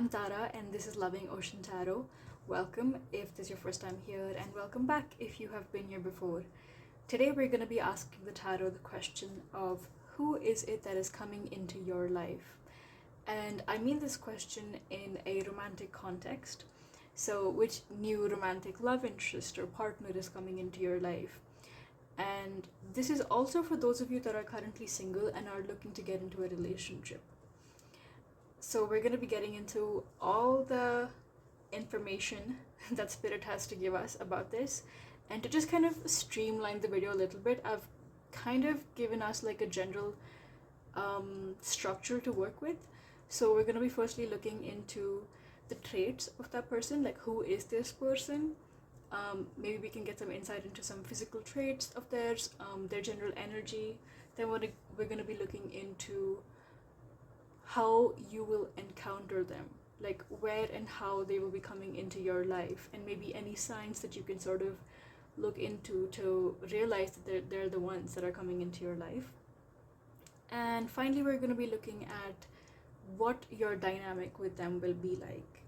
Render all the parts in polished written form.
I'm Tara and this is Loving Ocean Tarot. Welcome if this is your first time here, and welcome back if you have been here before. Today we're going to be asking the tarot the question of who is it that is coming into your life? And I mean this question in a romantic context. So which new romantic love interest or partner is coming into your life? And this is also for those of you that are currently single and are looking to get into a relationship. So we're going to be getting into all the information that Spirit has to give us about this. And to just kind of streamline the video a little bit, I've kind of given us like a general structure to work with. So we're going to be firstly looking into the traits of that person, like who is this person? Maybe we can get some insight into some physical traits of theirs, their general energy. Then we're going to be looking into how you will encounter them, like where and how they will be coming into your life, and maybe any signs that you can sort of look into to realize that they're the ones that are coming into your life. And finally, we're going to be looking at what your dynamic with them will be like.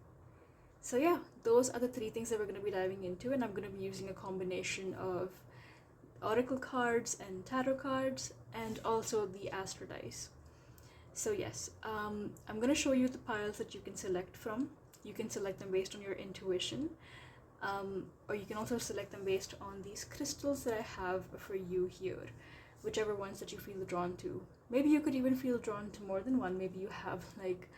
So yeah, those are the three things that we're going to be diving into, and I'm going to be using a combination of oracle cards and tarot cards and also the astro dice. So yes, I'm going to show you the piles that you can select from. You can select them based on your intuition, or you can also select them based on these crystals that I have for you here, whichever ones that you feel drawn to. Maybe you could even feel drawn to more than one. Maybe you have like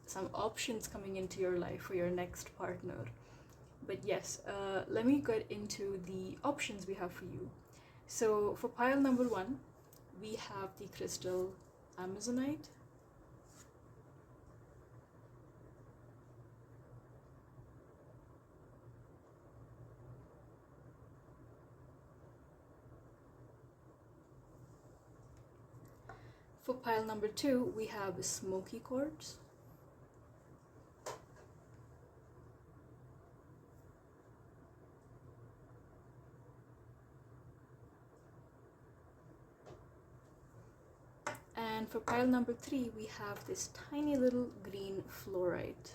some options coming into your life for your next partner. But yes, let me get into the options we have for you. So for pile number 1, we have the crystal Amazonite. For pile number 2, we have smoky quartz. And for pile number 3, we have this tiny little green fluorite.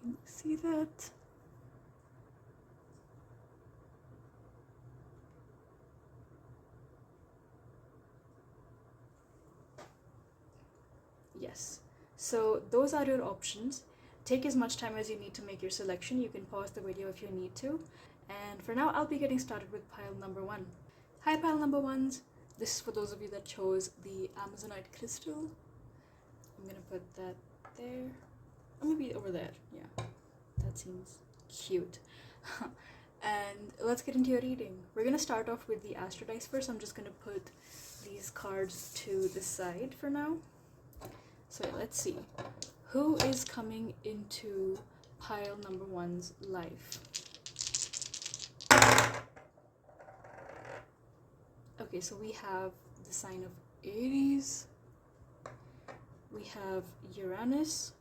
Can you see that? Yes. So those are your options. Take as much time as you need to make your selection. You can pause the video if you need to. And for now, I'll be getting started with pile number 1. Hi, pile number 1s. This is for those of you that chose the Amazonite crystal. I'm gonna put that there, or maybe over there. Yeah, that seems cute. And let's get into your reading. We're gonna start off with the astro dice first. I'm just gonna put these cards to the side for now. So let's see, who is coming into pile number 1's life? Okay, so we have the sign of Aries, we have Uranus,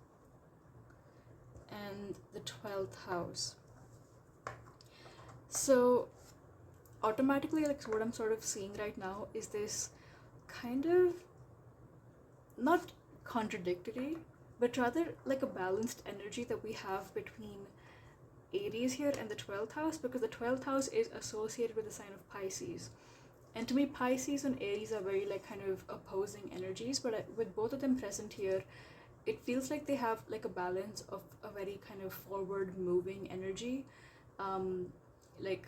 and the 12th house. So automatically, like what I'm sort of seeing right now is this kind of not contradictory, but rather like a balanced energy that we have between Aries here and the 12th house, because the 12th house is associated with the sign of Pisces. And to me, Pisces and Aries are very like kind of opposing energies, but with both of them present here, it feels like they have like a balance of a very kind of forward moving energy. Like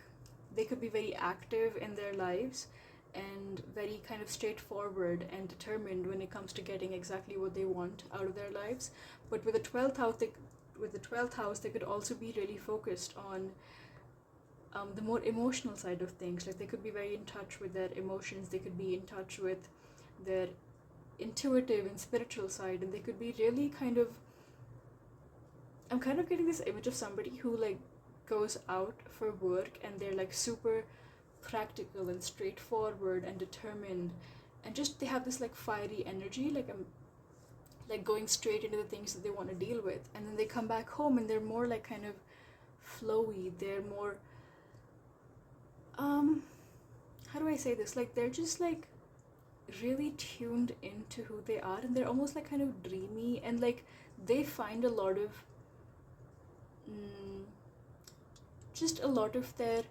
they could be very active in their lives and very kind of straightforward and determined when it comes to getting exactly what they want out of their lives. But with the 12th house, they could also be really focused on the more emotional side of things. Like they could be very in touch with their emotions, they could be in touch with their intuitive and spiritual side, and they could be really kind of, I'm kind of getting this image of somebody who like goes out for work and they're like super practical and straightforward and determined, and just they have this like fiery energy, like going straight into the things that they want to deal with. And then they come back home and they're more like kind of flowy, they're more how do I say this, like they're just like really tuned into who they are, and they're almost like kind of dreamy, and like they find a lot of just a lot of their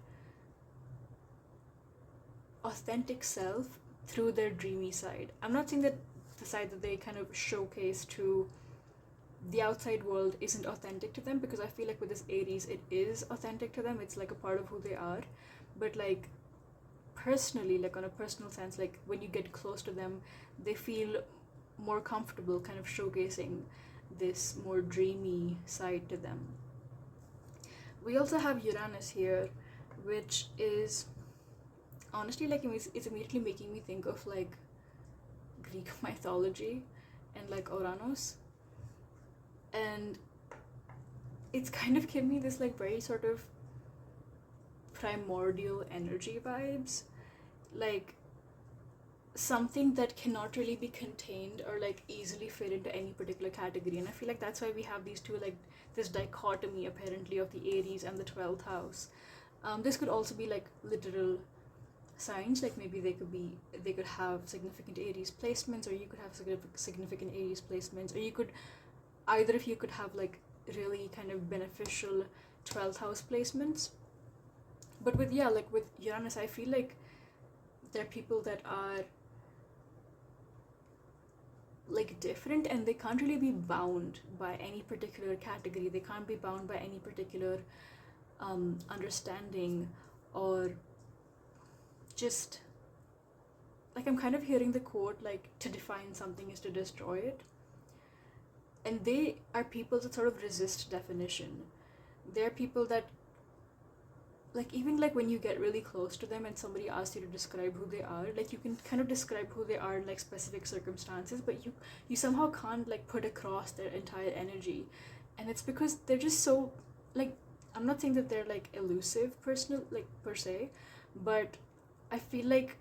authentic self through their dreamy side. I'm not saying that the side that they kind of showcase to the outside world isn't authentic to them, because I feel like with this Aries it is authentic to them. It's like a part of who they are. But like personally, like on a personal sense, like when you get close to them, they feel more comfortable kind of showcasing this more dreamy side to them. We also have Uranus here, which is honestly like it's immediately making me think of like Greek mythology and like Oranos, and it's kind of giving me this like very sort of primordial energy vibes, like something that cannot really be contained or like easily fit into any particular category. And I feel like that's why we have these two, like this dichotomy apparently of the Aries and the 12th house. This could also be like literal signs, like maybe they could have significant Aries placements, or you could have significant Aries placements, or you could either of you could have like really kind of beneficial 12th house placements. But with Uranus, I feel like there are people that are like different, and they can't really be bound by any particular category. They can't be bound by any particular understanding, or just like I'm kind of hearing the quote like to define something is to destroy it. And they are people that sort of resist definition. They're people that like even like when you get really close to them and somebody asks you to describe who they are, like you can kind of describe who they are in like specific circumstances, but you somehow can't like put across their entire energy. And it's because they're just so like, I'm not saying that they're like elusive personal like per se, but I feel like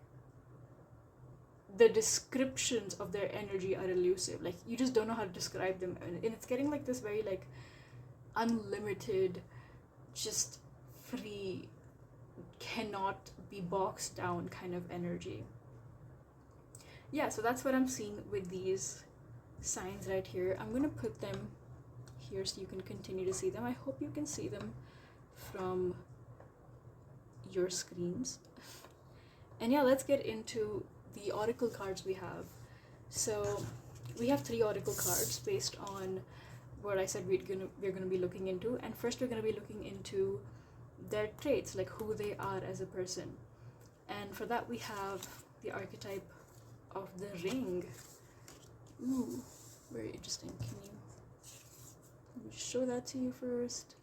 the descriptions of their energy are elusive. Like you just don't know how to describe them, and it's getting like this very like unlimited, just free, cannot be boxed down kind of energy. Yeah, so that's what I'm seeing with these signs right here. I'm gonna put them here so you can continue to see them. I hope you can see them from your screens. And yeah, let's get into the oracle cards we have. So we have 3 oracle cards based on what I said we're gonna be looking into. And first we're gonna be looking into their traits, like who they are as a person. And for that we have the archetype of the ring. Ooh, very interesting. Can you let me show that to you first?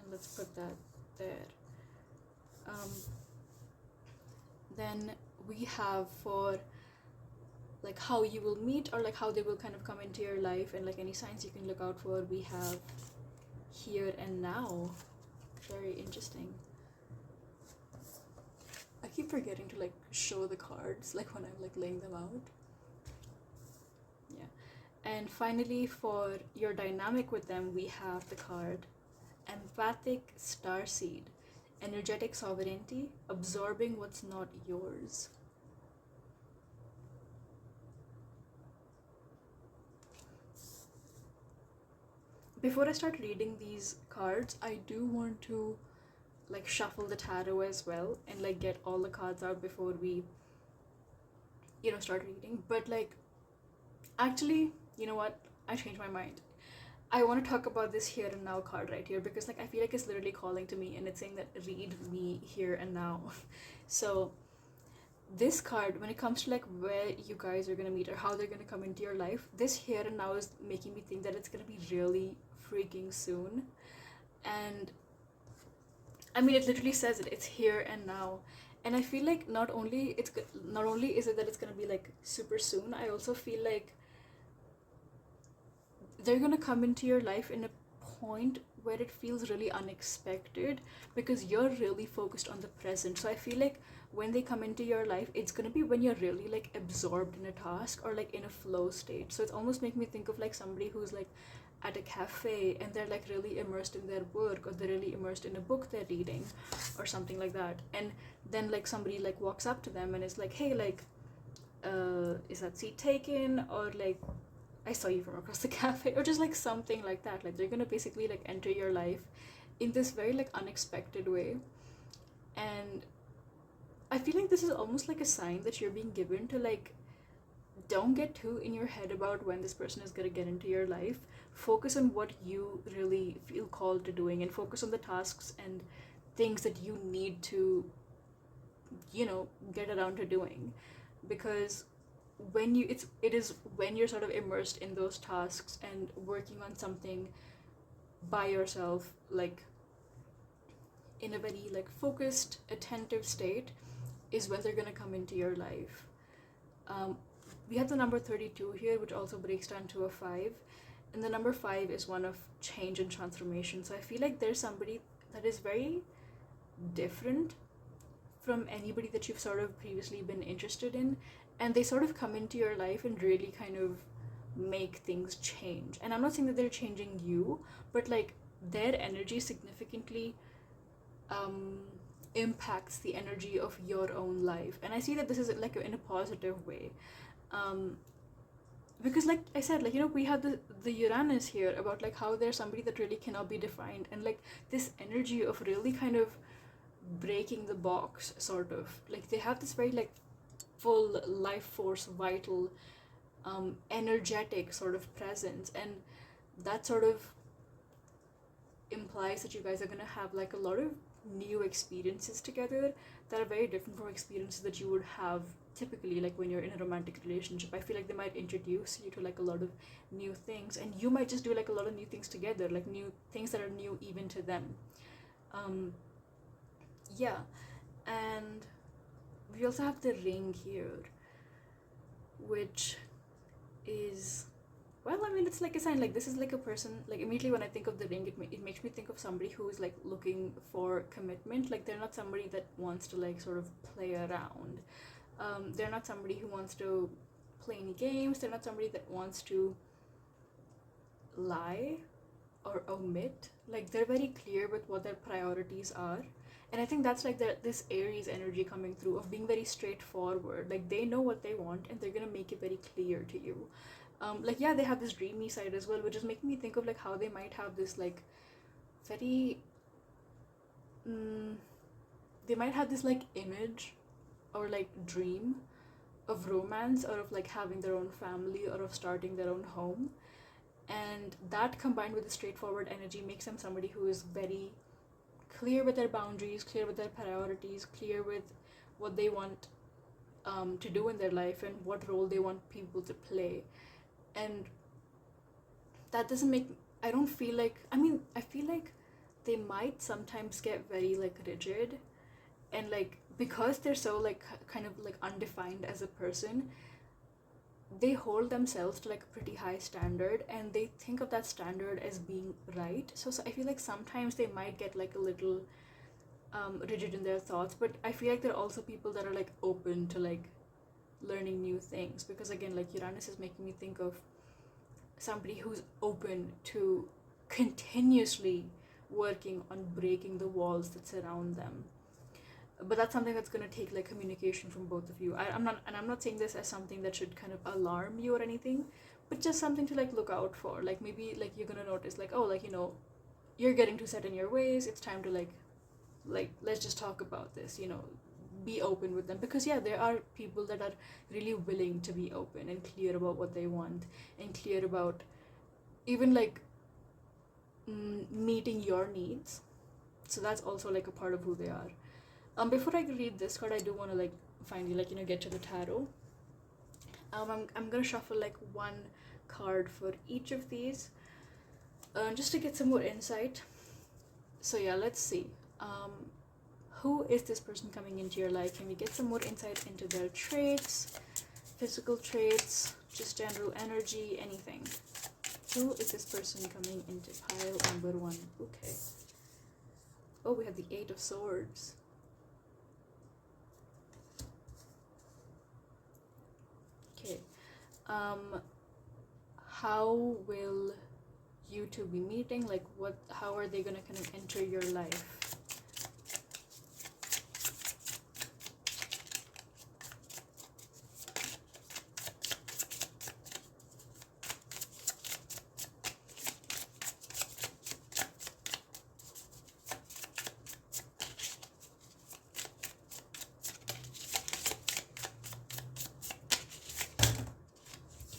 And let's put that there. Then we have for like how you will meet, or like how they will kind of come into your life, and like any signs you can look out for. We have here and now. Very interesting. I keep forgetting to like show the cards like when I'm like laying them out. Yeah. And finally, for your dynamic with them, we have the card Empathic Starseed. Energetic sovereignty, absorbing what's not yours. Before I start reading these cards, I do want to like shuffle the tarot as well and like get all the cards out before we start reading. But like actually, you know what? I changed my mind. I want to talk about this here and now card right here, because like I feel like it's literally calling to me, and it's saying that read me here and now. So this card, when it comes to like where you guys are gonna meet or how they're gonna come into your life, this here and now is making me think that it's gonna be really freaking soon. And I mean, it literally says it's here and now. And I feel like not only is it that it's gonna be like super soon, I also feel like they're gonna come into your life in a point where it feels really unexpected, because you're really focused on the present. So I feel like when they come into your life, it's gonna be when you're really like absorbed in a task or like in a flow state. So it's almost making me think of like somebody who's like at a cafe and they're like really immersed in their work, or they're really immersed in a book they're reading or something like that, and then like somebody like walks up to them and is like, hey, like is that seat taken, or like I saw you from across the cafe, or just like something like that. Like they're gonna basically like enter your life in this very like unexpected way. And I feel like this is almost like a sign that you're being given to like, don't get too in your head about when this person is going to get into your life. Focus on what you really feel called to doing, and focus on the tasks and things that you need to, you know, get around to doing. Because when you it is when you're sort of immersed in those tasks and working on something by yourself, like in a very like focused, attentive state, is when they're going to come into your life. We have the number 32 here, which also breaks down to a 5. And the number 5 is one of change and transformation. So I feel like there's somebody that is very different from anybody that you've sort of previously been interested in. And they sort of come into your life and really kind of make things change. And I'm not saying that they're changing you, but like their energy significantly impacts the energy of your own life. And I see that this is like in a positive way. Because like I said, like, you know, we have the Uranus here about like how there's somebody that really cannot be defined, and like this energy of really kind of breaking the box, sort of like they have this very like full life force, vital, energetic sort of presence, and that sort of implies that you guys are gonna have like a lot of new experiences together that are very different from experiences that you would have typically like when you're in a romantic relationship. I feel like they might introduce you to like a lot of new things, and you might just do like a lot of new things together, like new things that are new even to them. Yeah. And we also have the ring here, which is, well, I mean, it's like a sign, like this is like a person, like immediately when I think of the ring, it makes me think of somebody who is like looking for commitment. Like they're not somebody that wants to like sort of play around. They're not somebody who wants to play any games. They're not somebody that wants to lie or omit. Like they're very clear with what their priorities are. And I think that's like this Aries energy coming through of being very straightforward. Like they know what they want and they're gonna make it very clear to you. Like yeah, they have this dreamy side as well, which is making me think of like how they might have this like very they might have this like image or like dream of romance, or of like having their own family, or of starting their own home. And that combined with the straightforward energy makes them somebody who is very clear with their boundaries, clear with their priorities, clear with what they want to do in their life and what role they want people to play. And that doesn't make, I don't feel like, I mean, I feel like they might sometimes get very like rigid, and like because they're so like kind of like undefined as a person, they hold themselves to like a pretty high standard, and they think of that standard as being right. So I feel like sometimes they might get like a little rigid in their thoughts, but I feel like there are also people that are like open to like learning new things, because again, like Uranus is making me think of somebody who's open to continuously working on breaking the walls that surround them. But that's something that's going to take like communication from both of you. I'm not saying this as something that should kind of alarm you or anything, but just something to like look out for. Like maybe like you're going to notice like, oh, like, you know, you're getting too set in your ways, it's time to like let's just talk about this, you know, be open with them. Because yeah, there are people that are really willing to be open and clear about what they want, and clear about even like meeting your needs. So that's also like a part of who they are. Before I read this card, I do want to like finally like, you know, get to the tarot. I'm gonna shuffle like one card for each of these, just to get some more insight. So yeah, let's see. Who is this person coming into your life? Can we get some more insight into their traits, physical traits, just general energy, anything? Who is this person coming into pile number 1? Okay. Oh, we have the 8 of Swords. Okay. How will you two be meeting? Like how are they gonna kind of enter your life?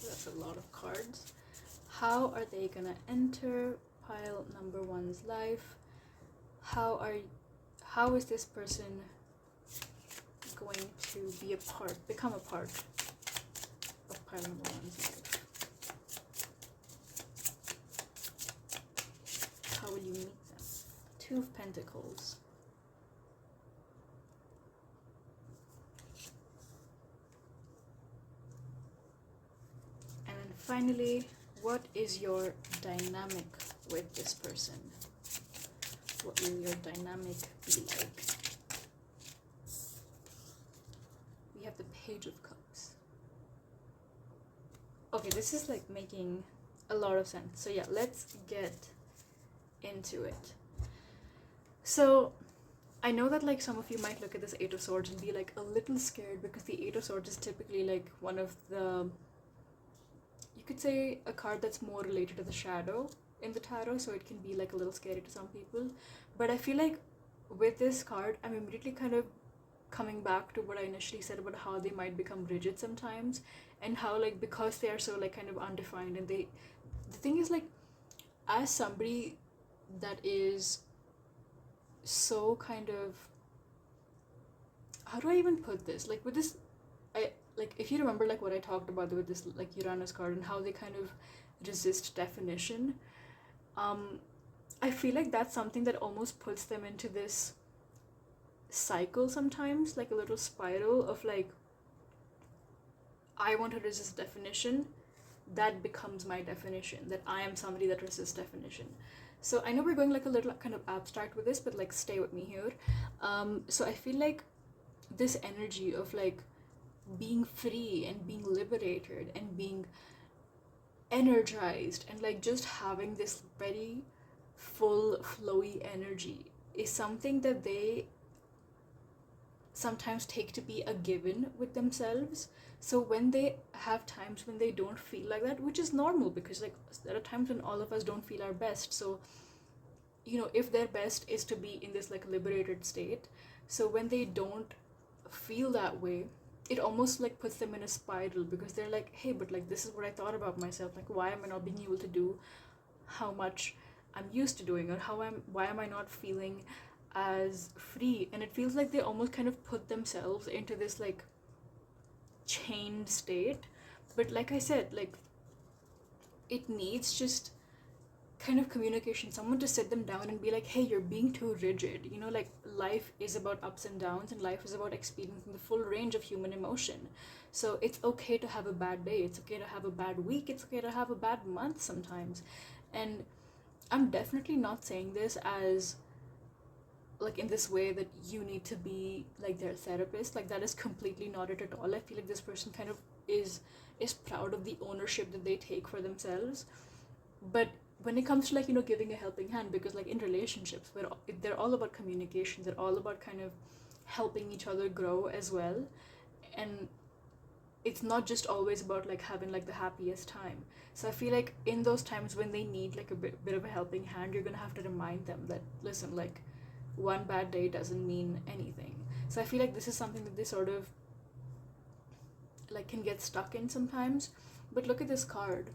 That's a lot of cards. How are they gonna enter pile number one's life? How is this person going to become a part of pile number one's life? How will you meet them? Two of Pentacles. And then finally, what is your dynamic with this person? What will your dynamic be like? We have the Page of Cups. Okay, this is like making a lot of sense. So yeah, let's get into it. So I know that like some of you might look at this Eight of Swords and be like a little scared, because the Eight of Swords is typically like one of the, you could say, a card that's more related to the shadow in the tarot, so it can be like a little scary to some people. But I feel like with this card, I'm immediately kind of coming back to what I initially said about how they might become rigid sometimes, and how like because they are so like kind of undefined, and the thing is like, as somebody that is so kind of, how do I even put this, like with this, I like, if you remember like what I talked about with this like Uranus card and how they kind of resist definition, I feel like that's something that almost puts them into this cycle sometimes, like a little spiral of like, I want to resist definition, that becomes my definition, that I am somebody that resists definition. So I know we're going like a little kind of abstract with this, but like stay with me here. So I feel like this energy of like being free and being liberated and being energized and like just having this very full flowy energy is something that they sometimes take to be a given with themselves. So when they have times when they don't feel like that, which is normal, because like there are times when all of us don't feel our best, so you know, if their best is to be in this like liberated state, so when they don't feel that way, it almost like puts them in a spiral, because they're like, hey, but like this is what I thought about myself, like why am I not being able to do how much I'm used to doing, or why am I not feeling as free? And it feels like they almost kind of put themselves into this like chained state. But like I said, like it needs just kind of communication, someone to sit them down and be like, hey, you're being too rigid, you know, like life is about ups and downs, and life is about experiencing the full range of human emotion. So it's okay to have a bad day, it's okay to have a bad week, it's okay to have a bad month sometimes. And I'm definitely not saying this as like in this way that you need to be like their therapist, like that is completely not it at all. I feel like this person kind of is proud of the ownership that they take for themselves. But when it comes to like, you know, giving a helping hand, because like in relationships where they're all about communication, they're all about kind of helping each other grow as well, and it's not just always about like having like the happiest time. So I feel like in those times when they need like a bit of a helping hand, you're gonna have to remind them that, listen, like one bad day doesn't mean anything. So I feel like this is something that they sort of like can get stuck in sometimes. But look at this card.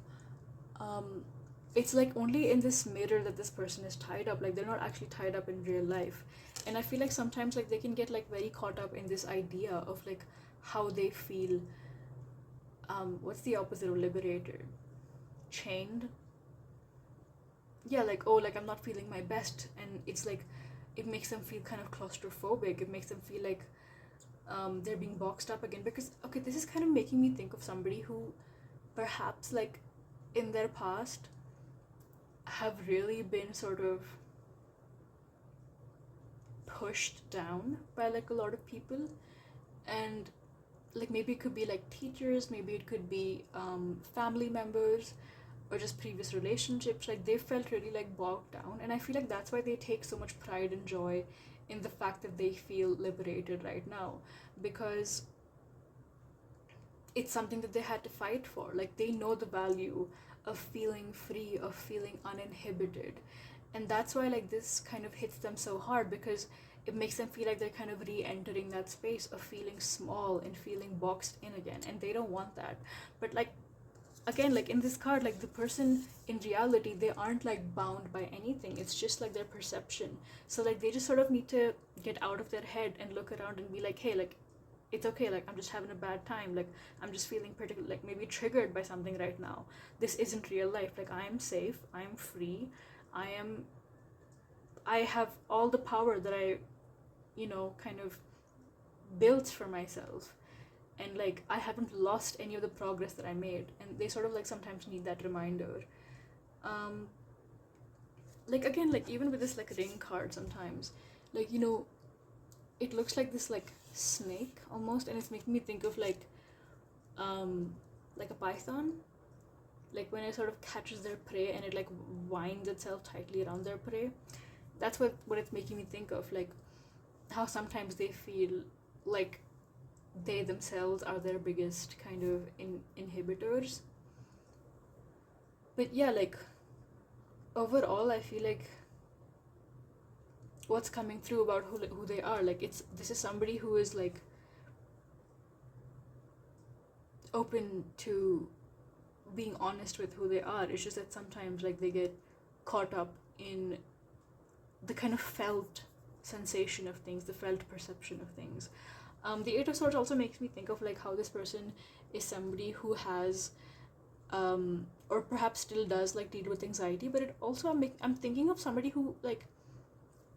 It's like only in this mirror that this person is tied up, like they're not actually tied up in real life. And I feel like sometimes like they can get like very caught up in this idea of like how they feel. What's the opposite of liberated? Chained. Yeah, like, oh, like I'm not feeling my best, and it's like it makes them feel kind of claustrophobic. It makes them feel like they're being boxed up again. Because okay, this is kind of making me think of somebody who perhaps like in their past have really been sort of pushed down by like a lot of people. And like maybe it could be like teachers, maybe it could be family members, or just previous relationships, like they felt really like bogged down, and I feel like that's why they take so much pride and joy in the fact that they feel liberated right now, because it's something that they had to fight for. Like they know the value of feeling free, of feeling uninhibited, and that's why like this kind of hits them so hard, because it makes them feel like they're kind of re-entering that space of feeling small and feeling boxed in again, and they don't want that. But like again, like in this card, like the person in reality, they aren't like bound by anything, it's just like their perception. So like they just sort of need to get out of their head and look around and be like, hey, like it's okay, like I'm just having a bad time, like I'm just feeling particular, like maybe triggered by something right now. This isn't real life. Like I am safe, I am free, I have all the power that I, you know, kind of built for myself, and like I haven't lost any of the progress that I made. And they sort of like sometimes need that reminder. um like again, like even with this like ring card, sometimes like, you know, it looks like this like snake almost, and it's making me think of um like a python, like when it sort of catches their prey and it like winds itself tightly around their prey. That's what it's making me think of, like how sometimes they feel like they themselves are their biggest kind of inhibitors. But yeah, like overall I feel like what's coming through about who they are, like this is somebody who is like open to being honest with who they are. It's just that sometimes like they get caught up in the kind of felt sensation of things, the felt perception of things. The Eight of Swords also makes me think of like how this person is somebody who has or perhaps still does like deal with anxiety, but it also I'm thinking of somebody who like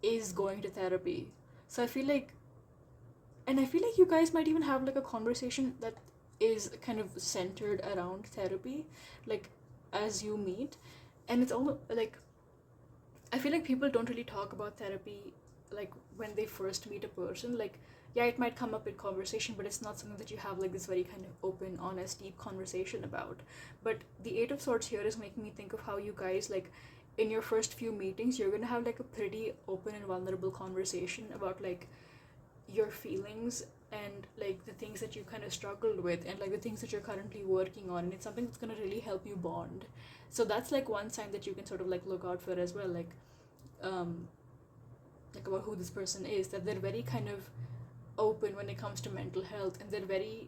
is going to therapy. So I feel like, and I feel like you guys might even have like a conversation that is kind of centered around therapy, like as you meet. And it's almost like I feel like people don't really talk about therapy like when they first meet a person. Like yeah, it might come up in conversation, but it's not something that you have like this very kind of open, honest, deep conversation about. But the Eight of Swords here is making me think of how you guys like in your first few meetings you're gonna have like a pretty open and vulnerable conversation about like your feelings and like the things that you kind of struggled with and like the things that you're currently working on, and it's something that's going to really help you bond. So that's like one sign that you can sort of like look out for as well, like about who this person is, that they're very kind of open when it comes to mental health, and they're very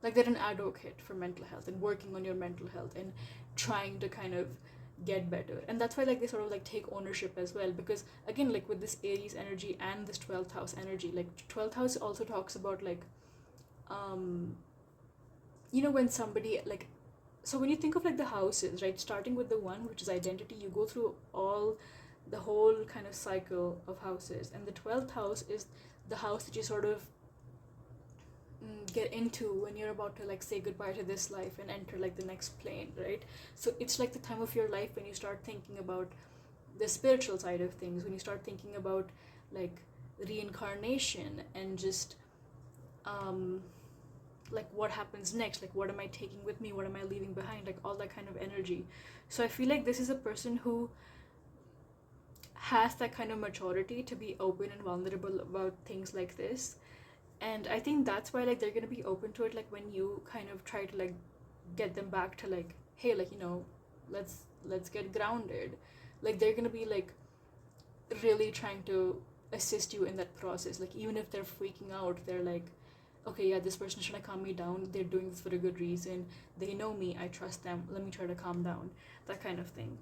like they're an advocate for mental health and working on your mental health and trying to kind of get better. And that's why like they sort of like take ownership as well, because again, like with this Aries energy and this 12th house energy, like 12th house also talks about like you know, when somebody like, so when you think of like the houses, right, starting with the one which is identity, you go through all the whole kind of cycle of houses, and the 12th house is the house that you sort of get into when you're about to like say goodbye to this life and enter like the next plane, right? So it's like the time of your life when you start thinking about the spiritual side of things, when you start thinking about like reincarnation and just like what happens next, like what am I taking with me, what am I leaving behind, like all that kind of energy. So I feel like this is a person who has that kind of maturity to be open and vulnerable about things like this. And I think that's why like they're gonna be open to it, like when you kind of try to like get them back to like, hey, like, you know, let's get grounded. Like they're gonna be like really trying to assist you in that process. Like even if they're freaking out, they're like, okay, yeah, this person is trying to calm me down, they're doing this for a good reason, they know me, I trust them, let me try to calm down, that kind of thing.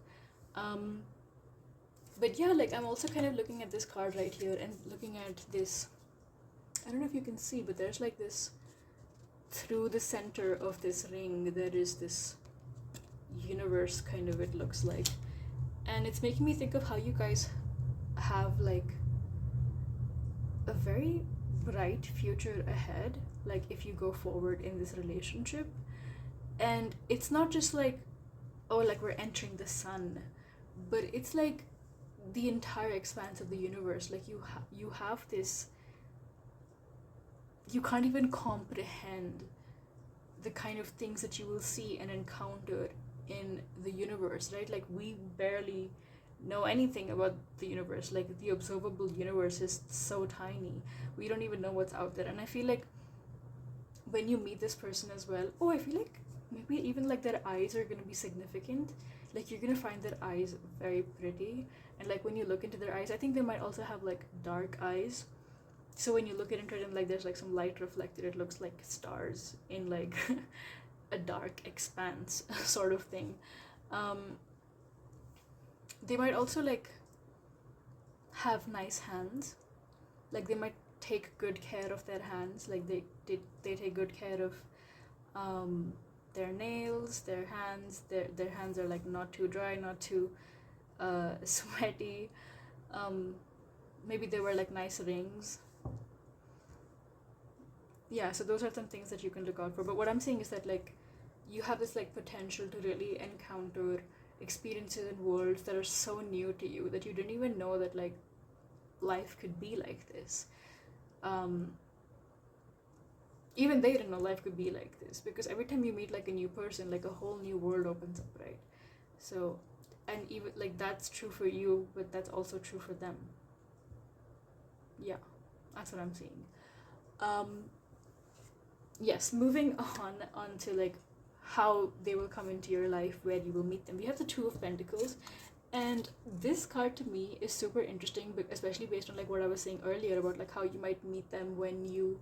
But yeah, like I'm also kind of looking at this card right here and looking at this, I don't know if you can see, but there's like this, through the center of this ring, there is this universe kind of, it looks like. And it's making me think of how you guys have like a very bright future ahead, like if you go forward in this relationship. And it's not just like, oh, like we're entering the sun, but it's like the entire expanse of the universe. Like you have this, you can't even comprehend the kind of things that you will see and encounter in the universe, right? Like we barely know anything about the universe. Like the observable universe is so tiny, we don't even know what's out there. And I feel like when you meet this person as well, I feel like maybe even like their eyes are gonna be significant. Like you're gonna find their eyes very pretty, and like when you look into their eyes, I think they might also have like dark eyes. So when you look into it and like there's like some light reflected, it looks like stars in like a dark expanse sort of thing. They might also like have nice hands. Like they might take good care of their hands. Like they take good care of their nails, their hands. Their hands are like not too dry, not too sweaty. Maybe they wear like nice rings. Yeah, so those are some things that you can look out for. But what I'm saying is that like you have this like potential to really encounter experiences in worlds that are so new to you that you didn't even know that like life could be like this. Even they didn't know life could be like this, because every time you meet like a new person, like a whole new world opens up, right? So, and even like that's true for you, but that's also true for them. Yeah, that's what I'm seeing. Yes, moving on to like how they will come into your life, where you will meet them. We have the Two of Pentacles, and this card to me is super interesting, but especially based on like what I was saying earlier about like how you might meet them when you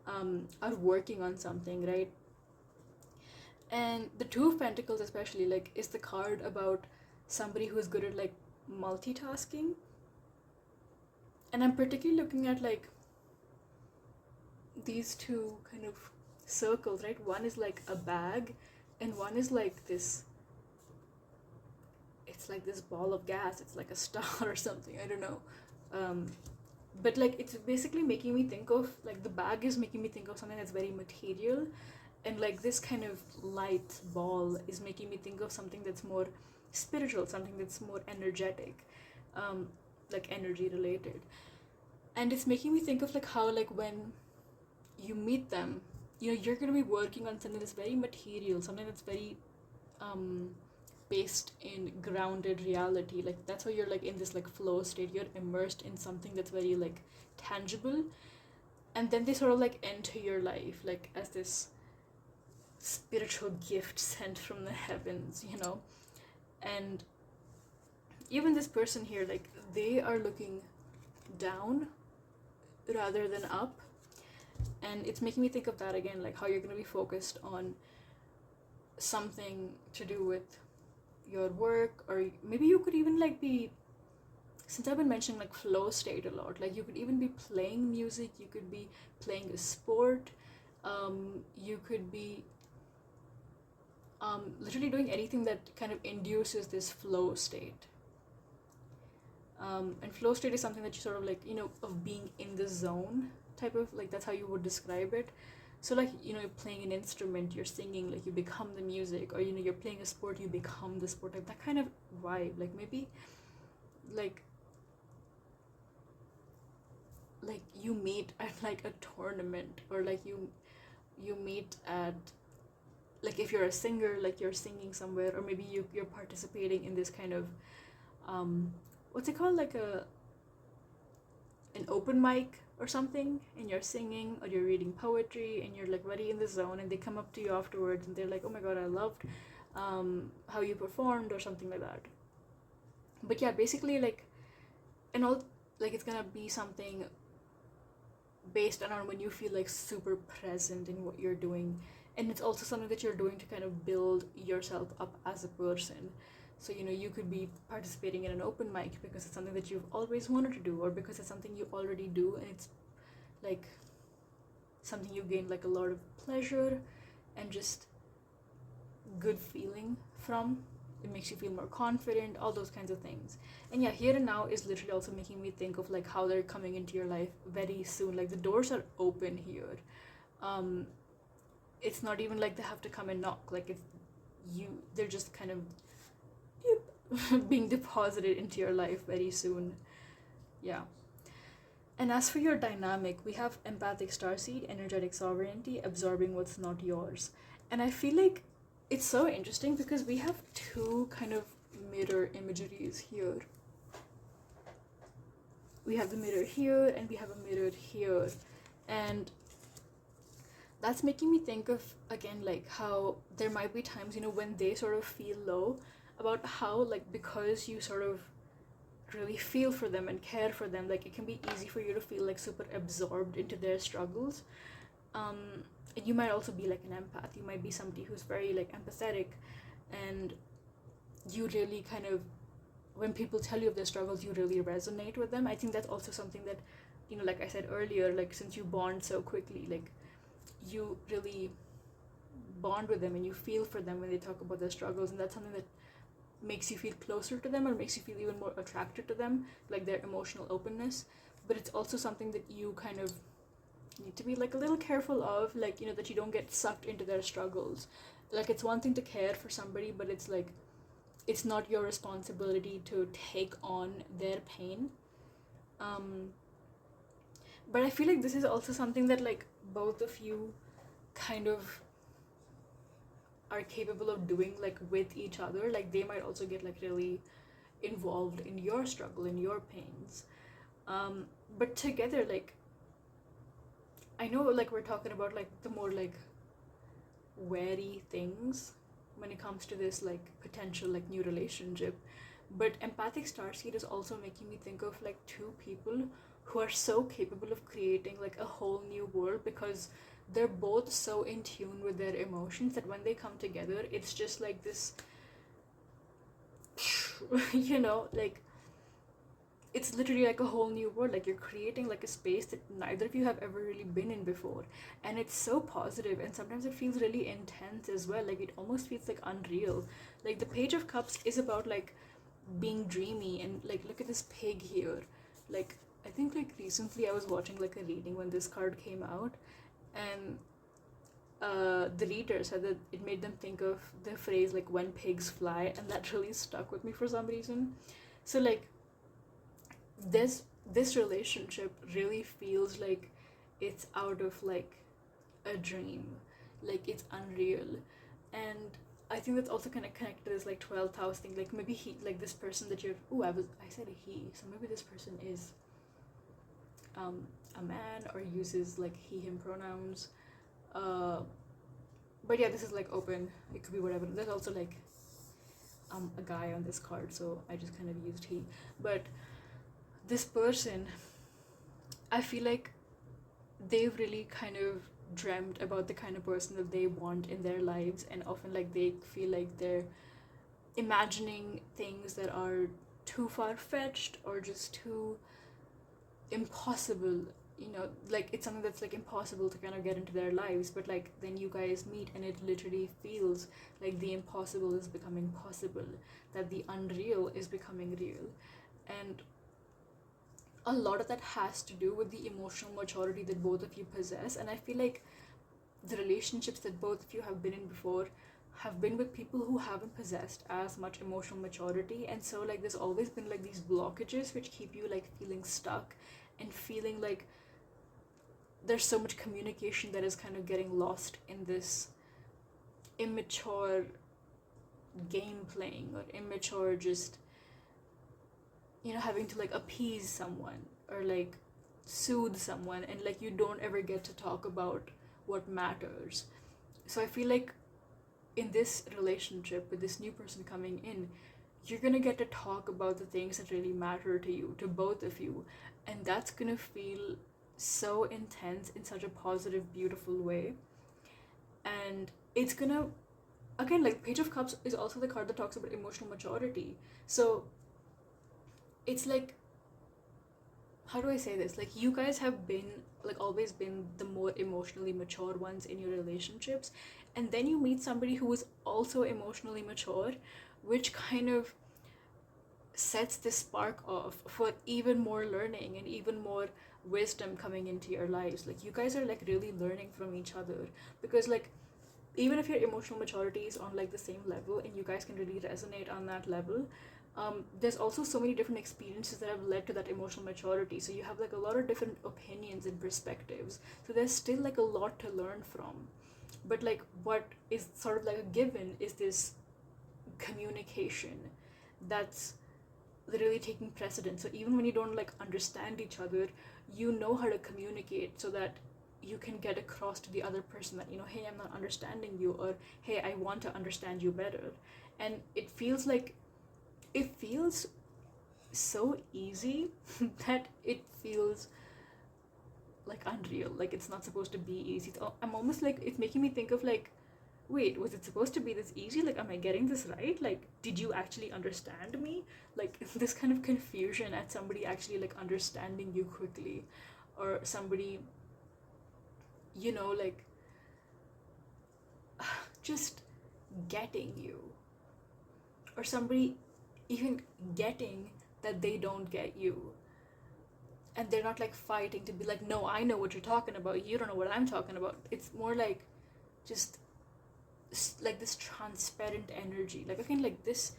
are working on something, right? And the Two of Pentacles especially like is the card about somebody who is good at like multitasking. And I'm particularly looking at like these two kind of circles, right? One is like a bag, and one is like this, it's like this ball of gas, it's like a star or something, I don't know. But like it's basically making me think of like the bag is making me think of something that's very material, and like this kind of light ball is making me think of something that's more spiritual, something that's more energetic, like energy related. And it's making me think of like how like when you meet them, you know, you're going to be working on something that's very material, something that's very based in grounded reality. Like that's why you're like in this like flow state, you're immersed in something that's very like tangible, and then they sort of like enter your life like as this spiritual gift sent from the heavens, you know. And even this person here, like they are looking down rather than up, and it's making me think of that again, like how you're going to be focused on something to do with your work, or maybe you could even like be, since I've been mentioning like flow state a lot, like you could even be playing music, you could be playing a sport, you could be literally doing anything that kind of induces this flow state. And flow state is something that you sort of like, you know, of being in the zone type of, like that's how you would describe it. So like, you know, you're playing an instrument, you're singing, like you become the music, or you know, you're playing a sport, you become the sport, like that kind of vibe. Like maybe like you meet at like a tournament, or like you meet at, like if you're a singer, like you're singing somewhere, or maybe you're participating in this kind of what's it called, like an open mic or something, and you're singing or you're reading poetry and you're like very in the zone, and they come up to you afterwards and they're like, oh my god, I loved how you performed, or something like that. But yeah, basically like, and all, like it's gonna be something based on when you feel like super present in what you're doing, and it's also something that you're doing to kind of build yourself up as a person. So, you know, you could be participating in an open mic because it's something that you've always wanted to do, or because it's something you already do, and it's like something you gain like a lot of pleasure and just good feeling from. It makes you feel more confident, all those kinds of things. And yeah, Here and Now is literally also making me think of like how they're coming into your life very soon. Like the doors are open here. It's not even like they have to come and knock. Like it's they're just kind of being deposited into your life very soon. Yeah. And as for your dynamic, we have empathic starseed, energetic sovereignty, absorbing what's not yours. And I feel like it's so interesting because we have two kind of mirror imageries here. We have the mirror here and we have a mirror here. And that's making me think of, again, like how there might be times, you know, when they sort of feel low, about how, like, because you sort of really feel for them and care for them, like it can be easy for you to feel like super absorbed into their struggles. And you might also be like an empath. You might be somebody who's very like empathetic, and you really kind of, when people tell you of their struggles, you really resonate with them. I think that's also something that, you know, like I said earlier, like since you bond so quickly, like you really bond with them and you feel for them when they talk about their struggles, and that's something that makes you feel closer to them or makes you feel even more attracted to them, like their emotional openness. But it's also something that you kind of need to be like a little careful of, like, you know, that you don't get sucked into their struggles. Like it's one thing to care for somebody, but it's like it's not your responsibility to take on their pain. But I feel like this is also something that like both of you kind of are capable of doing, like with each other. Like they might also get like really involved in your struggle, in your pains, but together, like I know like we're talking about like the more like wary things when it comes to this like potential like new relationship, but empathic starseed is also making me think of like two people who are so capable of creating like a whole new world, because they're both so in tune with their emotions that when they come together, it's just like this you know, like it's literally like a whole new world. Like you're creating like a space that neither of you have ever really been in before, and it's so positive, and sometimes it feels really intense as well. Like it almost feels like unreal. Like the Page of Cups is about like being dreamy, and like look at this pig here. Like I think like recently I was watching like a reading when this card came out, and the reader said that it made them think of the phrase like when pigs fly, and that really stuck with me for some reason. So like this relationship really feels like it's out of like a dream, like it's unreal. And I think that's also kind of connected to this like 12th house thing. Like maybe he, like this person that you're, I said a he, so maybe this person is a man or uses like he him pronouns, but yeah, this is like open, it could be whatever. There's also like a guy on this card, so I just kind of used he. But this person, I feel like they've really kind of dreamt about the kind of person that they want in their lives, and often like they feel like they're imagining things that are too far-fetched or just too impossible, you know, like it's something that's like impossible to kind of get into their lives. But like then you guys meet and it literally feels like the impossible is becoming possible, that the unreal is becoming real. And a lot of that has to do with the emotional maturity that both of you possess. And I feel like the relationships that both of you have been in before have been with people who haven't possessed as much emotional maturity, and so like there's always been like these blockages which keep you like feeling stuck and feeling like there's so much communication that is kind of getting lost in this immature game playing, or immature just, you know, having to like appease someone or like soothe someone, and like you don't ever get to talk about what matters. So I feel like in this relationship with this new person coming in, you're gonna get to talk about the things that really matter to you, to both of you, and that's gonna feel so intense in such a positive, beautiful way. And it's gonna, again, like Page of Cups is also the card that talks about emotional maturity. So it's like, how do I say this? Like you guys have been like always been the more emotionally mature ones in your relationships, and then you meet somebody who is also emotionally mature, which kind of sets this spark off for even more learning and even more wisdom coming into your lives. Like you guys are like really learning from each other, because like even if your emotional maturity is on like the same level and you guys can really resonate on that level, There's also so many different experiences that have led to that emotional maturity. So you have like a lot of different opinions and perspectives. So there's still like a lot to learn from. But like what is sort of like a given is this communication that's literally taking precedence. So even when you don't like understand each other, you know how to communicate so that you can get across to the other person that, you know, hey, I'm not understanding you, or hey, I want to understand you better. And it feels so easy that it feels like unreal, like it's not supposed to be easy. I'm almost like, it's making me think of like, wait, was it supposed to be this easy? Like, am I getting this right? Like, did you actually understand me? Like, this kind of confusion at somebody actually like understanding you quickly, or somebody, you know, like just getting you, or somebody even getting that they don't get you, and they're not like fighting to be like, no, I know what you're talking about, you don't know what I'm talking about. It's more like just like this transparent energy. Like, I think like this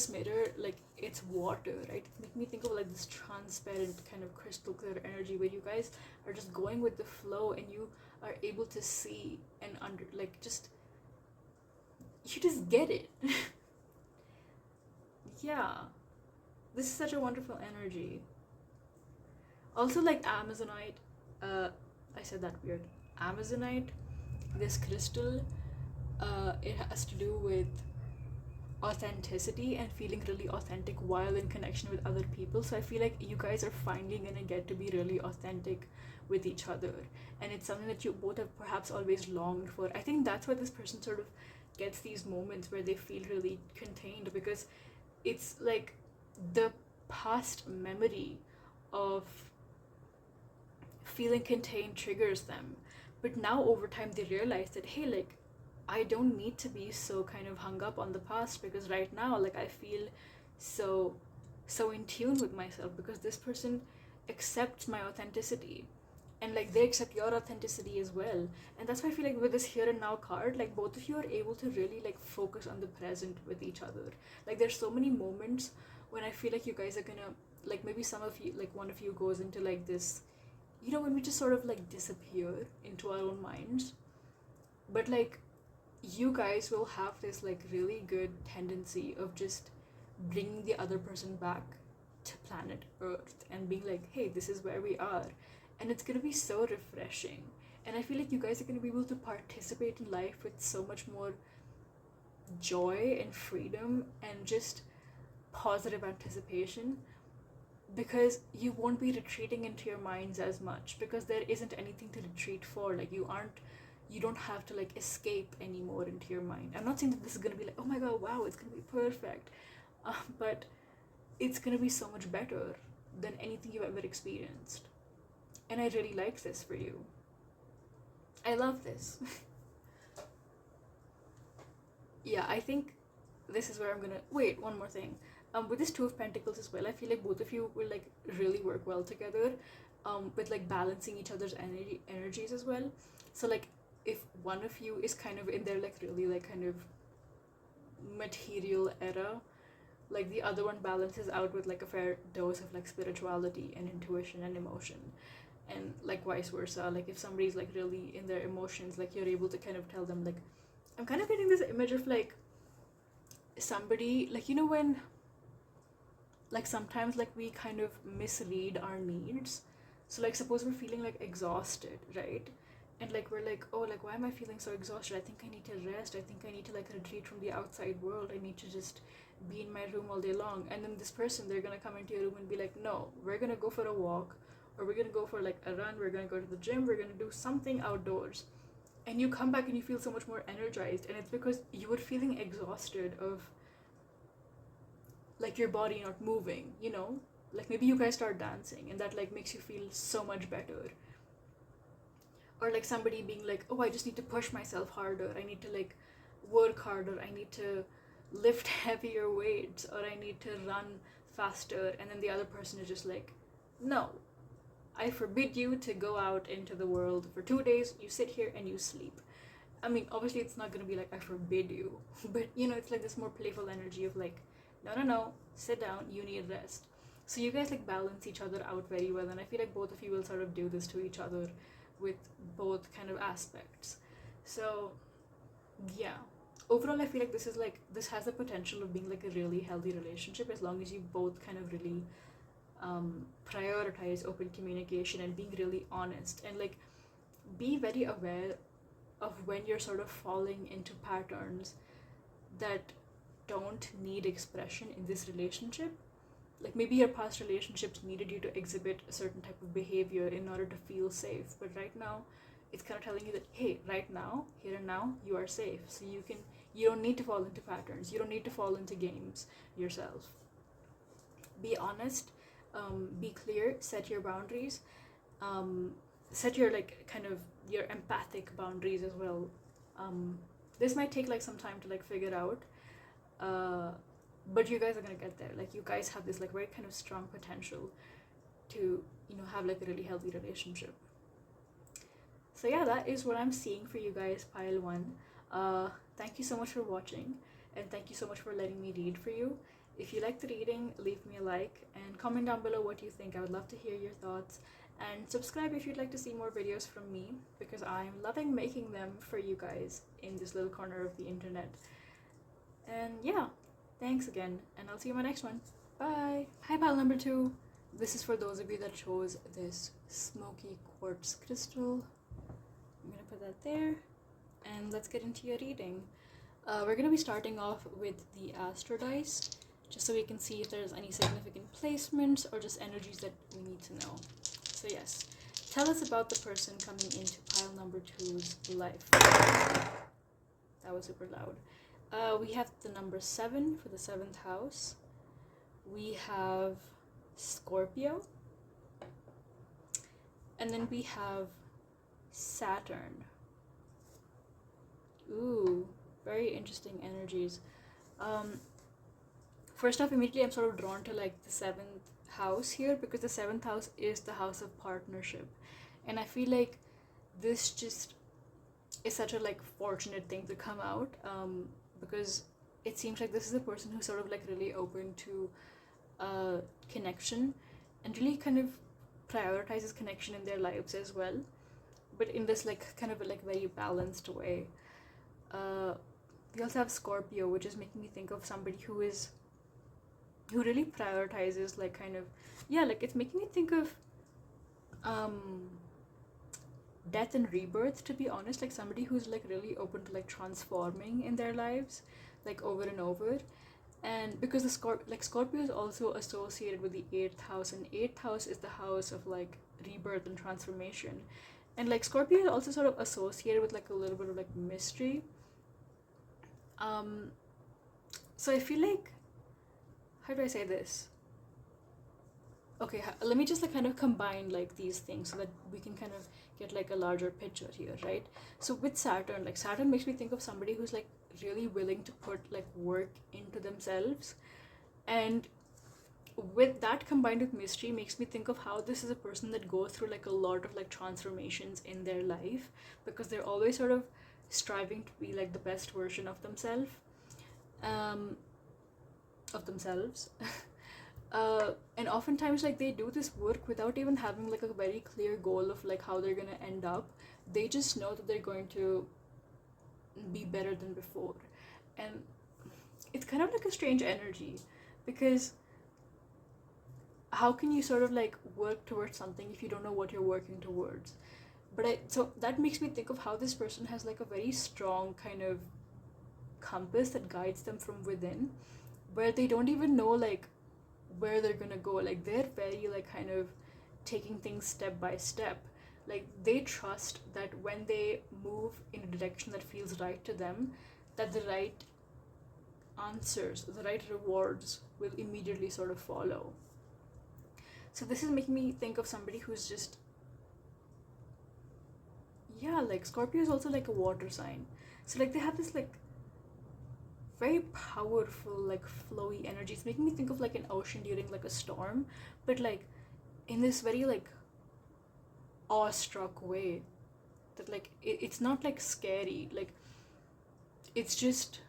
mirror, like it's water, right? It's making me think of like this transparent kind of crystal clear energy where you guys are just going with the flow, and you are able to see and under, like, just, you just get it. Yeah, this is such a wonderful energy. Also, like Amazonite, I said that weird. Amazonite, this crystal, it has to do with authenticity and feeling really authentic while in connection with other people. So I feel like you guys are finally gonna get to be really authentic with each other, and it's something that you both have perhaps always longed for. I think that's why this person sort of gets these moments where they feel really contained, because it's like the past memory of feeling contained triggers them, but now over time they realize that, hey, like, I don't need to be so kind of hung up on the past, because right now, like, I feel so in tune with myself, because this person accepts my authenticity, and like they accept your authenticity as well. And that's why I feel like with this here and now card, like both of you are able to really like focus on the present with each other. Like, there's so many moments when I feel like you guys are gonna, like, maybe some of you, like one of you goes into like this, you know, when we just sort of like disappear into our own minds, but like you guys will have this like really good tendency of just bringing the other person back to planet Earth and being like, hey, this is where we are. And it's gonna be so refreshing. And I feel like you guys are gonna be able to participate in life with so much more joy and freedom and just positive anticipation, because you won't be retreating into your minds as much, because there isn't anything to retreat for. Like, you don't have to like escape anymore into your mind. I'm not saying that this is gonna be like, oh my god, wow, it's gonna be perfect, but it's gonna be so much better than anything you've ever experienced. And I really like this for you. I love this. Yeah, I think this is where I'm gonna wait. One more thing. With this Two of Pentacles as well, I feel like both of you will like really work well together, with like balancing each other's energies as well. So like, if one of you is kind of in their like really like kind of material era, like the other one balances out with like a fair dose of like spirituality and intuition and emotion, and like vice versa. Like, if somebody's like really in their emotions, like you're able to kind of tell them, like, I'm kind of getting this image of like somebody, like, you know, when like sometimes like we kind of misread our needs. So like, suppose we're feeling like exhausted, right? And like we're like, oh, like, why am I feeling so exhausted? I think I need to rest. I think I need to like retreat from the outside world. I need to just be in my room all day long. And then this person, they're gonna come into your room and be like, no, we're gonna go for a walk, or we're gonna go for like a run, we're gonna go to the gym, we're gonna do something outdoors. And you come back and you feel so much more energized, and it's because you were feeling exhausted of like your body not moving, you know? Like, maybe you guys start dancing and that like makes you feel so much better. Or like somebody being like, oh, I just need to push myself harder, I need to like work harder, I need to lift heavier weights, or I need to run faster. And then the other person is just like, no, I forbid you to go out into the world for 2 days, you sit here and you sleep. I mean, obviously it's not going to be like, I forbid you, but you know, it's like this more playful energy of like, no, sit down, you need rest. So you guys like balance each other out very well, and I feel like both of you will sort of do this to each other with both kind of aspects. So yeah, overall I feel like this has the potential of being like a really healthy relationship, as long as you both kind of really prioritize open communication and being really honest, and like be very aware of when you're sort of falling into patterns that don't need expression in this relationship. Like maybe your past relationships needed you to exhibit a certain type of behavior in order to feel safe, but right now it's kind of telling you that, hey, right now, here and now, you are safe. So you don't need to fall into patterns, you don't need to fall into games yourself. Be honest, be clear, set your boundaries, set your like kind of your empathic boundaries as well. This might take like some time to like figure out, but you guys are gonna get there. Like you guys have this like very kind of strong potential to, you know, have like a really healthy relationship. So yeah, that is what I'm seeing for you guys, pile 1. Thank you so much for watching, and thank you so much for letting me read for you. If you like the reading, leave me a like and comment down below what you think. I would love to hear your thoughts, and subscribe if you'd like to see more videos from me, because I'm loving making them for you guys in this little corner of the internet. And yeah, thanks again, and I'll see you in my next one. Bye! Hi, pile number 2. This is for those of you that chose this smoky quartz crystal. I'm gonna put that there, and let's get into your reading. We're gonna be starting off with the Astro Dice, just so we can see if there's any significant placements or just energies that we need to know. So yes, tell us about the person coming into pile number 2's life. That was super loud. We have the number 7 for the 7th house. We have Scorpio. And then we have Saturn. Ooh, very interesting energies. First off, immediately I'm sort of drawn to like the 7th house here, because the 7th house is the house of partnership, and I feel like this just is such a like fortunate thing to come out, because it seems like this is a person who's sort of like really open to connection, and really kind of prioritizes connection in their lives as well, but in this like kind of like very balanced way. We also have Scorpio, which is making me think of somebody who really prioritizes like kind of, yeah, like it's making me think of death and rebirth, to be honest, like somebody who's like really open to like transforming in their lives like over and over. And because the Scorpio is also associated with the 8th house, and 8th house is the house of like rebirth and transformation, and like Scorpio is also sort of associated with like a little bit of like mystery. So I feel like, how do I say this? Okay, let me just like kind of combine like these things so that we can kind of get like a larger picture here, right? So with Saturn, like Saturn makes me think of somebody who's like really willing to put like work into themselves, and with that combined with mystery makes me think of how this is a person that goes through like a lot of like transformations in their life, because they're always sort of striving to be like the best version of themselves. And oftentimes like they do this work without even having like a very clear goal of like how they're gonna end up. They just know that they're going to be better than before, and it's kind of like a strange energy, because how can you sort of like work towards something if you don't know what you're working towards? So that makes me think of how this person has like a very strong kind of compass that guides them from within, where they don't even know like where they're gonna go. Like they're very like kind of taking things step by step. Like they trust that when they move in a direction that feels right to them, that the right answers, the right rewards will immediately sort of follow. So this is making me think of somebody who's just, yeah, like Scorpio is also like a water sign, so like they have this like very powerful like flowy energy. It's making me think of like an ocean during like a storm, but like in this very like awestruck way, that like it's not like scary, like it's just,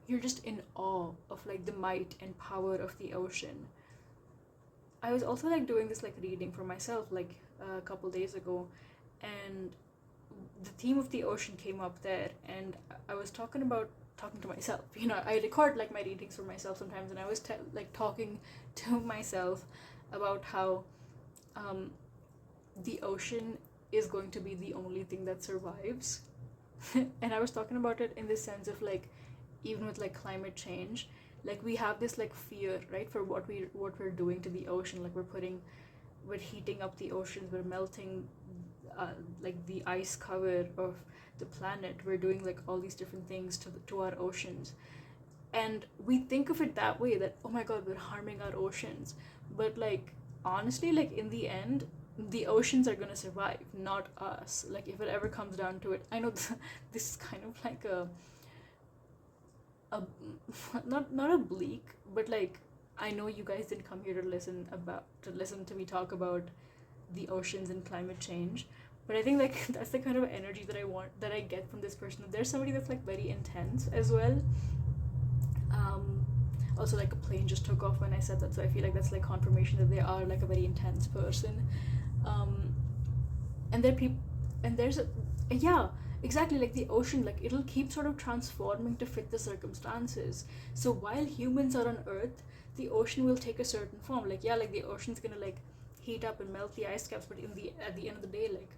you're just in awe of like the might and power of the ocean. I was also like doing this like reading for myself like a couple days ago, and the theme of the ocean came up there, and I was talking to myself. I record like my readings for myself sometimes, and I was like talking to myself about how the ocean is going to be the only thing that survives. And I was talking about it in the sense of like, even with like climate change, like we have this like fear, right, for what we're doing to the ocean. Like we're heating up the oceans, we're melting like the ice cover of the planet, we're doing like all these different things to our oceans, and we think of it that way, that oh my god, we're harming our oceans. But like honestly, like in the end, the oceans are going to survive, not us. Like if it ever comes down to it, I know this is kind of like a not a bleak, but like I know you guys didn't come here to listen to me talk about the oceans and climate change, but I think like that's the kind of energy that I get from this person. There's somebody that's like very intense as well. Also, like a plane just took off when I said that, so I feel like that's like confirmation that they are like a very intense person. And there people, and there's a, yeah, exactly, like the ocean, like it'll keep sort of transforming to fit the circumstances. So while humans are on Earth, the ocean will take a certain form. Like yeah, like the ocean's gonna like heat up and melt the ice caps, but at the end of the day, like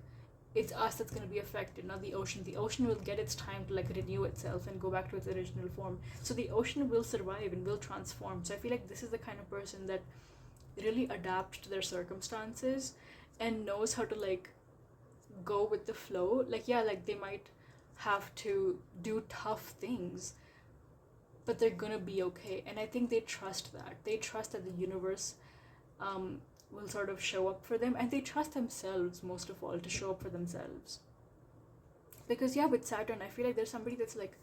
it's us that's going to be affected, not the ocean. The ocean will get its time to like renew itself and go back to its original form. So the ocean will survive and will transform. So I feel like this is the kind of person that really adapts to their circumstances and knows how to like go with the flow. Like yeah, like they might have to do tough things, but they're gonna be okay. And I think they trust that the universe will sort of show up for them, and they trust themselves most of all to show up for themselves. Because yeah, with Saturn, I feel like there's somebody that's like,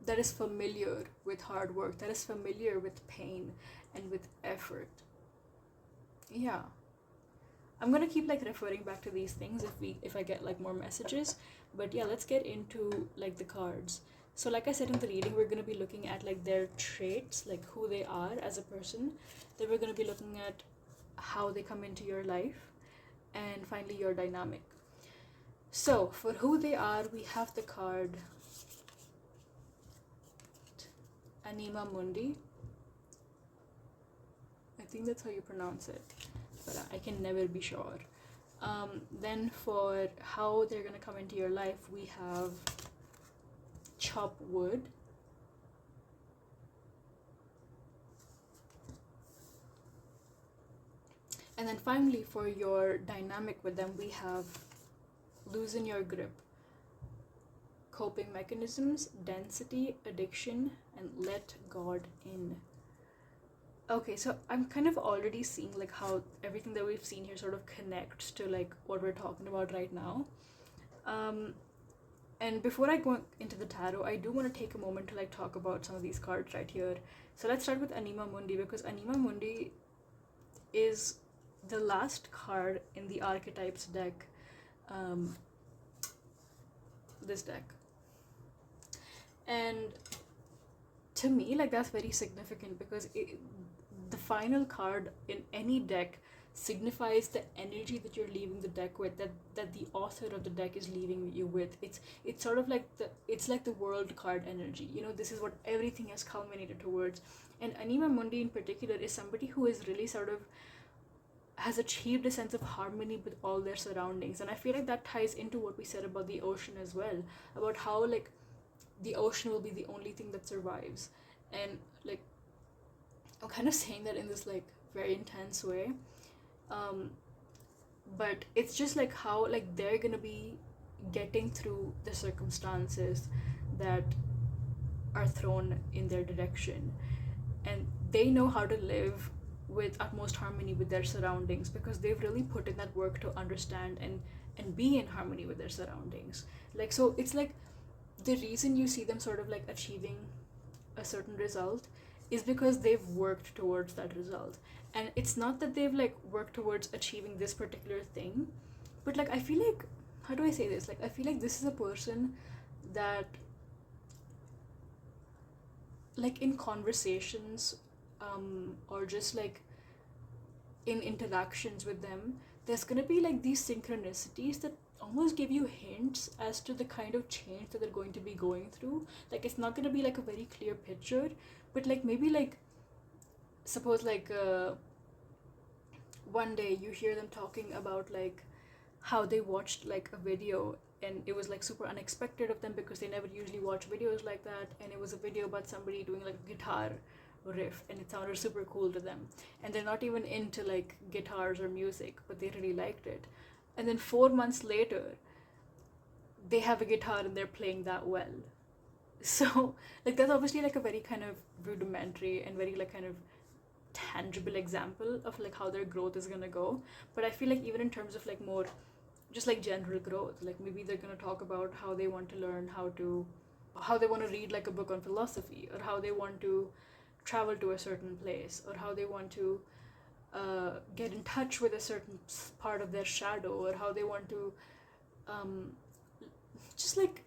that is familiar with hard work, that is familiar with pain and with effort. Yeah, I'm gonna keep like referring back to these things if I get like more messages. But yeah, let's get into like the cards. So like I said in the reading, we're gonna be looking at like their traits, like who they are as a person. Then we're gonna be looking at how they come into your life, and finally your dynamic. So for who they are, we have the card Anima Mundi. I think that's how you pronounce it, but I can never be sure. Then for how they're gonna come into your life, we have Chop Wood. And then finally, for your dynamic with them, we have Loosen Your Grip, Coping Mechanisms, Density, Addiction, and Let God In. Okay, so I'm kind of already seeing like how everything that we've seen here sort of connects to like what we're talking about right now. And before I go into the tarot, I do want to take a moment to like talk about some of these cards right here. So let's start with Anima Mundi, because Anima Mundi is the last card in the Archetypes deck, this deck. And to me, like that's very significant, because the final card in any deck signifies the energy that you're leaving the deck with, that the author of the deck is leaving you with. It's sort of like the world card energy. This is what everything has culminated towards. And Anima Mundi in particular is somebody who is really sort of has achieved a sense of harmony with all their surroundings. And I feel like that ties into what we said about the ocean as well, about how like the ocean will be the only thing that survives. And like I'm kind of saying that in this like very intense way, but it's just like how like they're gonna be getting through the circumstances that are thrown in their direction, and they know how to live with utmost harmony with their surroundings, because they've really put in that work to understand and be in harmony with their surroundings. Like, so it's like the reason you see them sort of like achieving a certain result is because they've worked towards that result. And it's not that they've like worked towards achieving this particular thing, but like I feel like, how do I say this, like I feel like this is a person that like in conversations, or just like in interactions with them, there's gonna be like these synchronicities that almost give you hints as to the kind of change that they're going to be going through. Like it's not gonna be like a very clear picture, but like maybe like suppose like one day you hear them talking about like how they watched like a video, and it was like super unexpected of them because they never usually watch videos like that, and it was a video about somebody doing like a guitar riff and it sounded super cool to them, and they're not even into like guitars or music, but they really liked it. And then 4 months later they have a guitar and they're playing that well. So like that's obviously like a very kind of rudimentary and very like kind of tangible example of like how their growth is gonna go. But I feel like even in terms of like more just like general growth, like maybe they're gonna talk about how they want to learn how they want to read like a book on philosophy, or how they want to travel to a certain place, or how they want to get in touch with a certain part of their shadow, or how they want to um, just like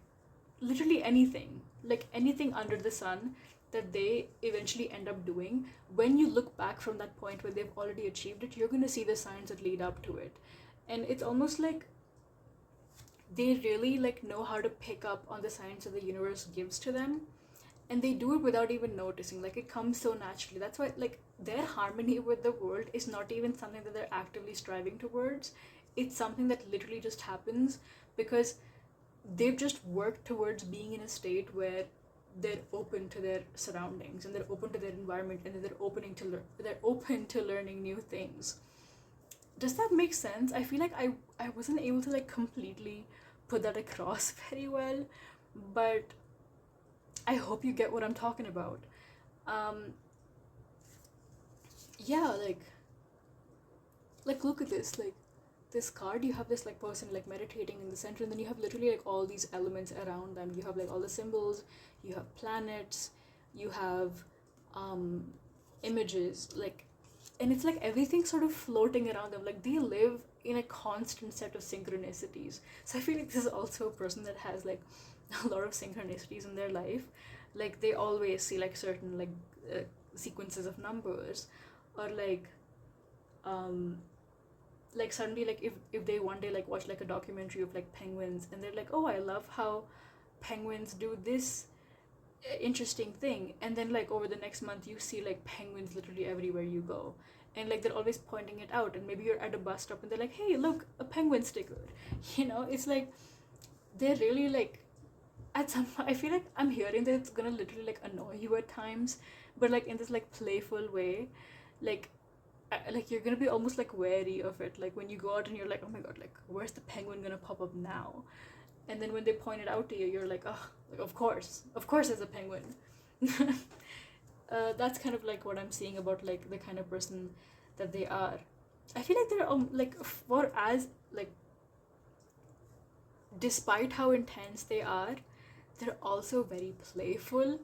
literally anything, like anything under the sun that they eventually end up doing. When you look back from that point where they've already achieved it, you're going to see the signs that lead up to it. And it's almost like they really like know how to pick up on the signs that the universe gives to them, and they do it without even noticing. Like it comes so naturally. That's why like their harmony with the world is not even something that they're actively striving towards. It's something that literally just happens because they've just worked towards being in a state where they're open to their surroundings and they're open to their environment, and they're open to learning new things. Does that make sense? I feel like I wasn't able to like completely put that across very well, but I hope you get what I'm talking about. Um, yeah, like look at this, like this card, you have this like person like meditating in the center, and then you have literally like all these elements around them. You have like all the symbols, you have planets, you have um images, like, and it's like everything sort of floating around them. Like they live in a constant set of synchronicities. So I feel like this is also a person that has like a lot of synchronicities in their life. Like they always see like certain like sequences of numbers, or um like suddenly like if they one day like watch like a documentary of like penguins, and they're like, oh, I love how penguins do this interesting thing, and then like over the next month you see like penguins literally everywhere you go, and like they're always pointing it out, and maybe you're at a bus stop and they're like, hey, look, a penguin sticker. It's like they're really like, at some I feel like I'm hearing that it's gonna literally like annoy you at times, but like in this like playful way. Like like you're gonna be almost like wary of it, like when you go out and you're like, oh my god, like where's the penguin gonna pop up now? And then when they point it out to you, you're like, oh, like of course there's a penguin. That's kind of like what I'm seeing about like the kind of person that they are. I feel like they're like, for as like, despite how intense they are, they're also very playful,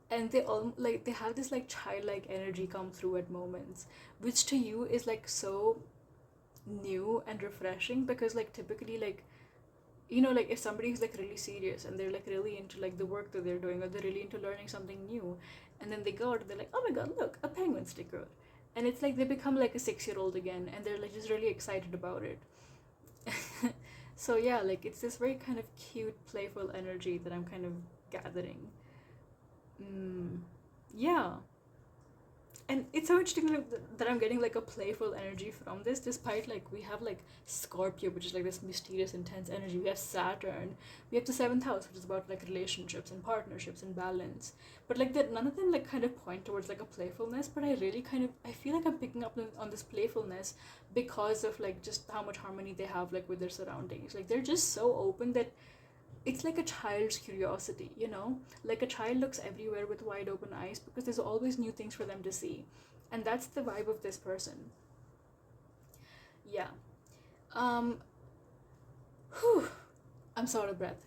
and they all like they have this like childlike energy come through at moments, which to you is like so new and refreshing, because like typically like, like if somebody who's like really serious and they're like really into like the work that they're doing, or they're really into learning something new, and then they go out and they're like, oh my god, look, a penguin sticker, and it's like they become like a 6-year-old again, and they're like just really excited about it. So yeah, like it's this very kind of cute playful energy that I'm kind of gathering. Yeah, and it's so interesting that I'm getting like a playful energy from this, despite like we have like Scorpio, which is like this mysterious intense energy. We have Saturn, we have the 7th house, which is about like relationships and partnerships and balance, but like that none of them like kind of point towards like a playfulness. But I really kind of, I feel like I'm picking up on this playfulness because of like just how much harmony they have like with their surroundings. Like they're just so open that it's like a child's curiosity, like a child looks everywhere with wide open eyes because there's always new things for them to see. And that's the vibe of this person. Yeah. um Whew, I'm so out of breath.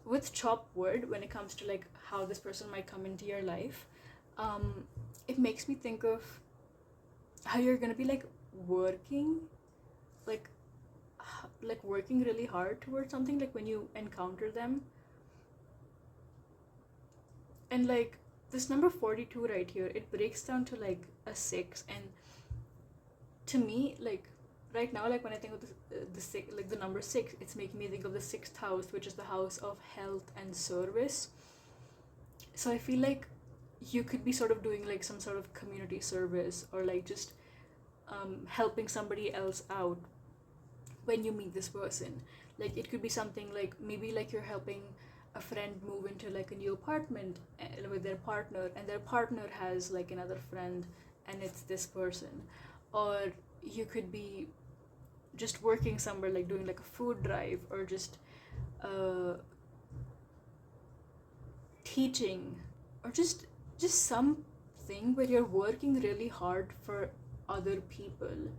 With chopped wood, when it comes to like how this person might come into your life, it makes me think of how you're gonna be like working, like working really hard towards something, like when you encounter them. And like this number 42 right here, it breaks down to like a 6, and to me, like right now, like when I think of the six, like the number 6, it's making me think of the 6th house, which is the house of health and service. So I feel like you could be sort of doing like some sort of community service, or like just helping somebody else out when you meet this person. Like it could be something like maybe like you're helping a friend move into like a new apartment with their partner, and their partner has like another friend, and it's this person. Or you could be just working somewhere, like doing like a food drive, or just teaching, or just something where you're working really hard for other people,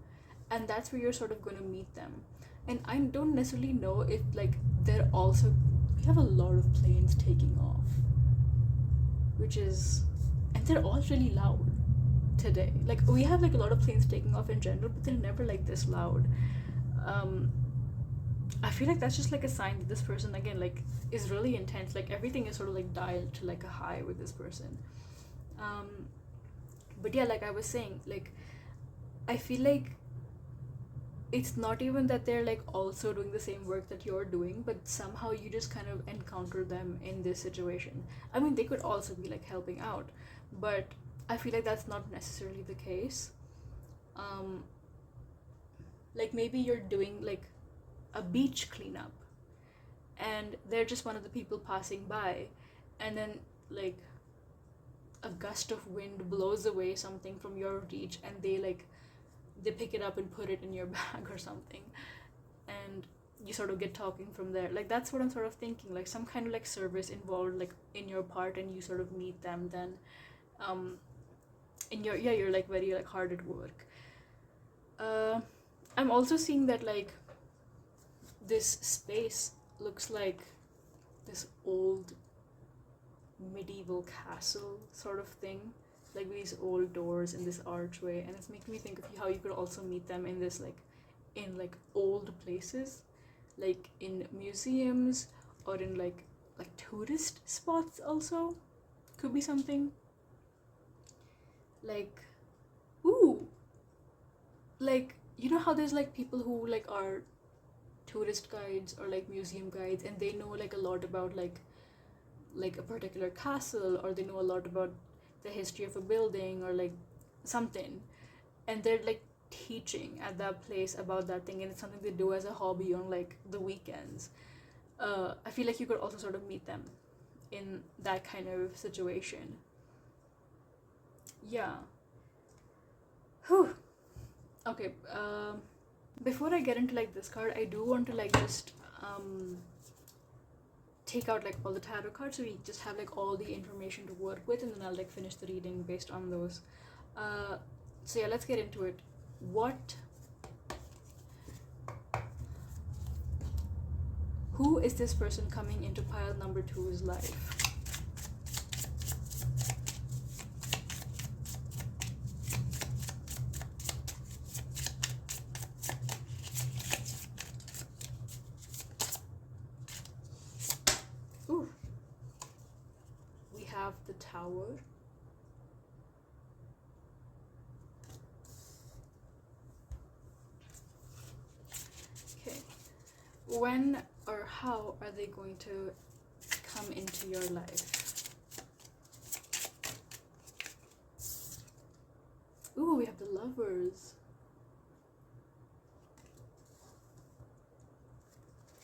and that's where you're sort of going to meet them. And I don't necessarily know if like they're also, we have a lot of planes taking off, which is, and they're all really loud today. Like we have like a lot of planes taking off in general, but they're never like this loud. I feel like that's just like a sign that this person, again, like is really intense. Like everything is sort of like dialed to like a high with this person. But yeah, like I was saying, like I feel like it's not even that they're like also doing the same work that you're doing, but somehow you just kind of encounter them in this situation. I mean, they could also be like helping out, but I feel like that's not necessarily the case. Like maybe you're doing like a beach cleanup, and they're just one of the people passing by, and then like a gust of wind blows away something from your reach, and they pick it up and put it in your bag or something, and you sort of get talking from there. Like that's what I'm sort of thinking, like some kind of like service involved like in your part, and you sort of meet them then in your, yeah, you're like very like hard at work. I'm also seeing that like this space looks like this old medieval castle sort of thing, like these old doors and this archway, and it's making me think of how you could also meet them in this like in like old places, like in museums, or in like tourist spots also could be something. Like, ooh, like you know how there's like people who like are tourist guides or like museum guides, and they know like a lot about like a particular castle, or they know a lot about the history of a building or like something, and they're like teaching at that place about that thing, and it's something they do as a hobby on like the weekends. I feel like you could also sort of meet them in that kind of situation. Yeah. Whew. Okay, before I get into like this card, I do want to like just take out like all the tarot cards, so we just have like all the information to work with, and then I'll like finish the reading based on those. So yeah, let's get into it. Who is this person coming into pile number 2's life? Ooh. We have the Tower. Okay. When or how are they going to come into your life? Ooh, we have the Lovers.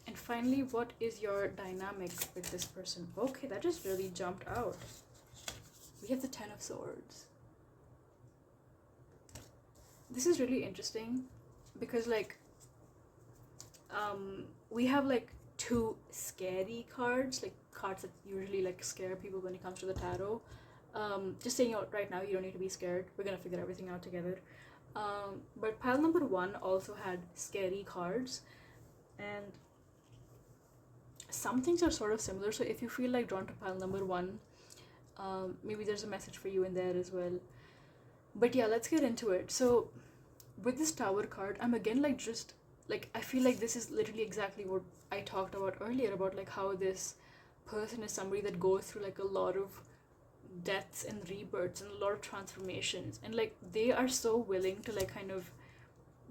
And finally, what is your dynamic with this person? Okay, that just really jumped out. We have the Ten of Swords. This is really interesting because like we have like 2 scary cards, like cards that usually like scare people when it comes to the tarot. Just saying out right now, you don't need to be scared. We're gonna figure everything out together. But pile number 1 also had scary cards, and some things are sort of similar. So if you feel like drawn to pile number 1, maybe there's a message for you in there as well. But yeah, let's get into it. So with this Tower card, I'm again like just like, I feel like this is literally exactly what I talked about earlier, about like how this person is somebody that goes through like a lot of deaths and rebirths and a lot of transformations, and like they are so willing to like kind of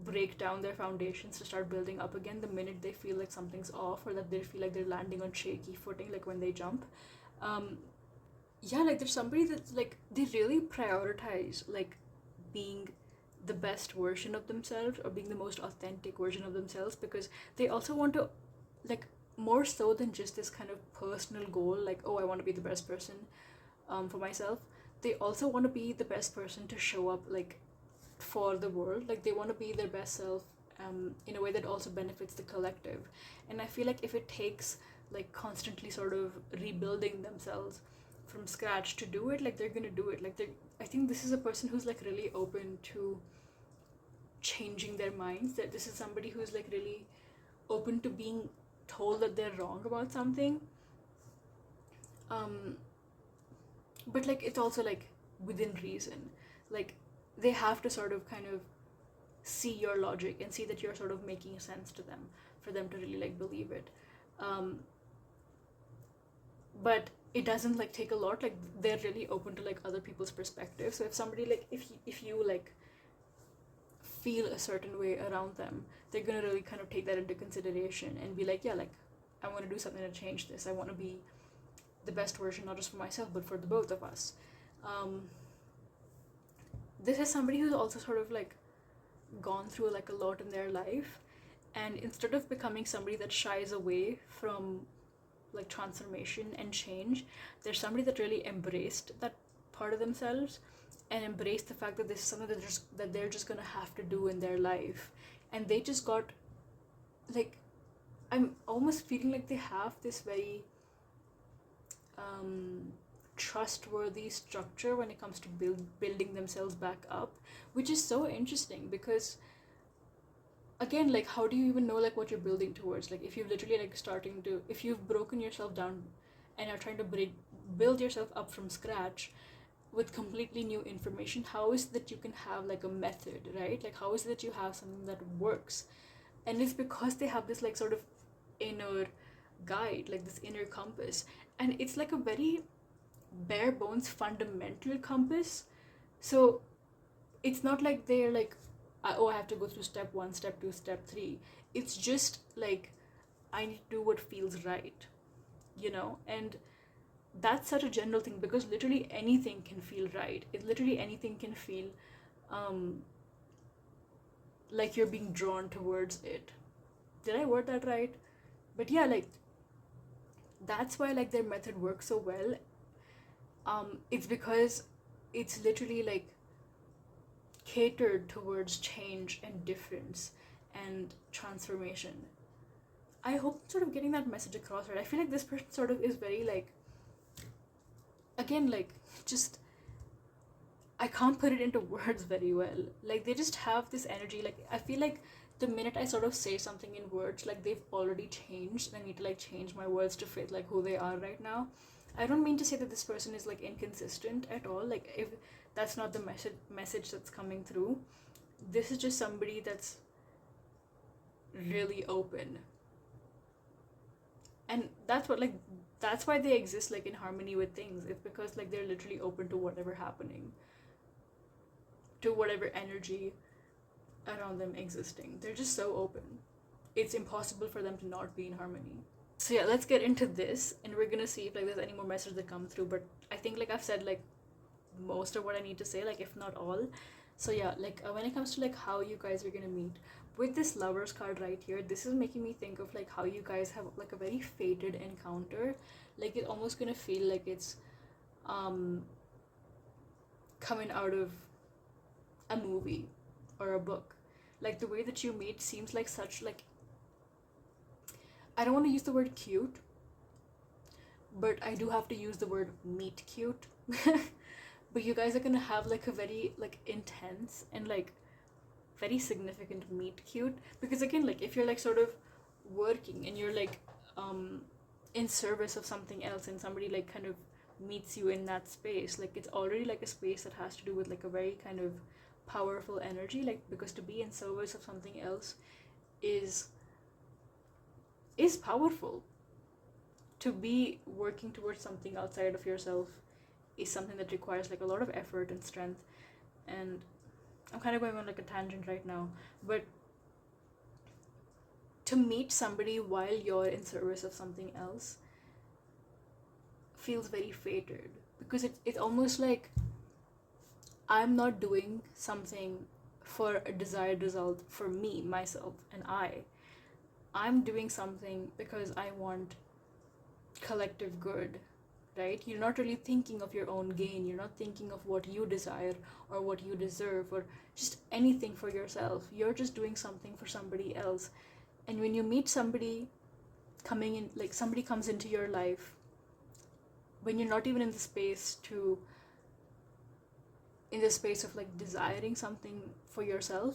break down their foundations to start building up again the minute they feel like something's off, or that they feel like they're landing on shaky footing, like when they jump. um yeah, like there's somebody that's like they really prioritize like being the best version of themselves, or being the most authentic version of themselves, because they also want to, like, more so than just this kind of personal goal, like, oh, I want to be the best person for myself. They also want to be the best person to show up, like, for the world. Like, they want to be their best self in a way that also benefits the collective. And I feel like if it takes like constantly sort of rebuilding themselves from scratch to do it, like, they're gonna do it. Like, I think this is a person who's like really open to changing their minds, that this is somebody who's like really open to being told that they're wrong about something. But like it's also like within reason. Like, they have to sort of kind of see your logic and see that you're sort of making sense to them for them to really like believe it. But it doesn't like take a lot. Like, they're really open to like other people's perspectives. So if somebody like if you like feel a certain way around them, they're gonna really kind of take that into consideration and be like, yeah, like, I want to do something to change this. I want to be the best version, not just for myself but for the both of us. This is somebody who's also sort of like gone through like a lot in their life, and instead of becoming somebody that shies away from like transformation and change, there's somebody that really embraced that part of themselves and embraced the fact that this is something that they're just gonna have to do in their life. And they just got like, I'm almost feeling like they have this very trustworthy structure when it comes to building themselves back up, which is so interesting because, again, like, how do you even know like what you're building towards? Like, if you've literally like if you've broken yourself down and are trying to build yourself up from scratch with completely new information, how is it that you can have like a method, right? Like, how is it that you have something that works? And it's because they have this like sort of inner guide, like this inner compass, and it's like a very bare bones fundamental compass. So it's not like they're like, oh, I have to go through step 1, step 2, step 3. It's just like, I need to do what feels right, and that's such a general thing, because literally anything can feel right. Literally anything can feel like you're being drawn towards it. Did I word that right? But yeah, like, that's why like their method works so well. It's because it's literally like catered towards change and difference and transformation. I hope I'm sort of getting that message across, right? I feel like this person sort of is very like, again, like, just, I can't put it into words very well. Like, they just have this energy. Like, I feel like the minute I sort of say something in words, like, they've already changed, and I need to like change my words to fit like who they are right now. I don't mean to say that this person is like inconsistent at all. Like, if that's not the message that's coming through, this is just somebody that's really open. And that's why they exist like in harmony with things. It's because like they're literally open to whatever happening, to whatever energy around them existing. They're just so open. It's impossible for them to not be in harmony. So yeah, let's get into this, and we're gonna see if like there's any more messages that come through. But I think like I've said like most of what I need to say, like if not all. So yeah, like when it comes to like how you guys are gonna meet with this Lovers card right here, this is making me think of like how you guys have like a very fated encounter. Like, it's almost gonna feel like it's coming out of a movie or a book. Like, the way that you meet seems like such like, I don't want to use the word cute, but I do have to use the word meet cute. But you guys are gonna have like a very like intense and like very significant meet cute, because again, like, if you're like sort of working and you're like in service of something else, and somebody like kind of meets you in that space, like, it's already like a space that has to do with like a very kind of powerful energy, like, because to be in service of something else is powerful. To be working towards something outside of yourself is something that requires like a lot of effort and strength. And I'm kind of going on like a tangent right now, but to meet somebody while you're in service of something else feels very fated, because it's almost like I'm not doing something for a desired result for me, myself, and I'm doing something because I want collective good, right? You're not really thinking of your own gain. You're not thinking of what you desire or what you deserve or just anything for yourself. You're just doing something for somebody else. And when you meet somebody coming in, like somebody comes into your life, when you're not even in the space of like desiring something for yourself,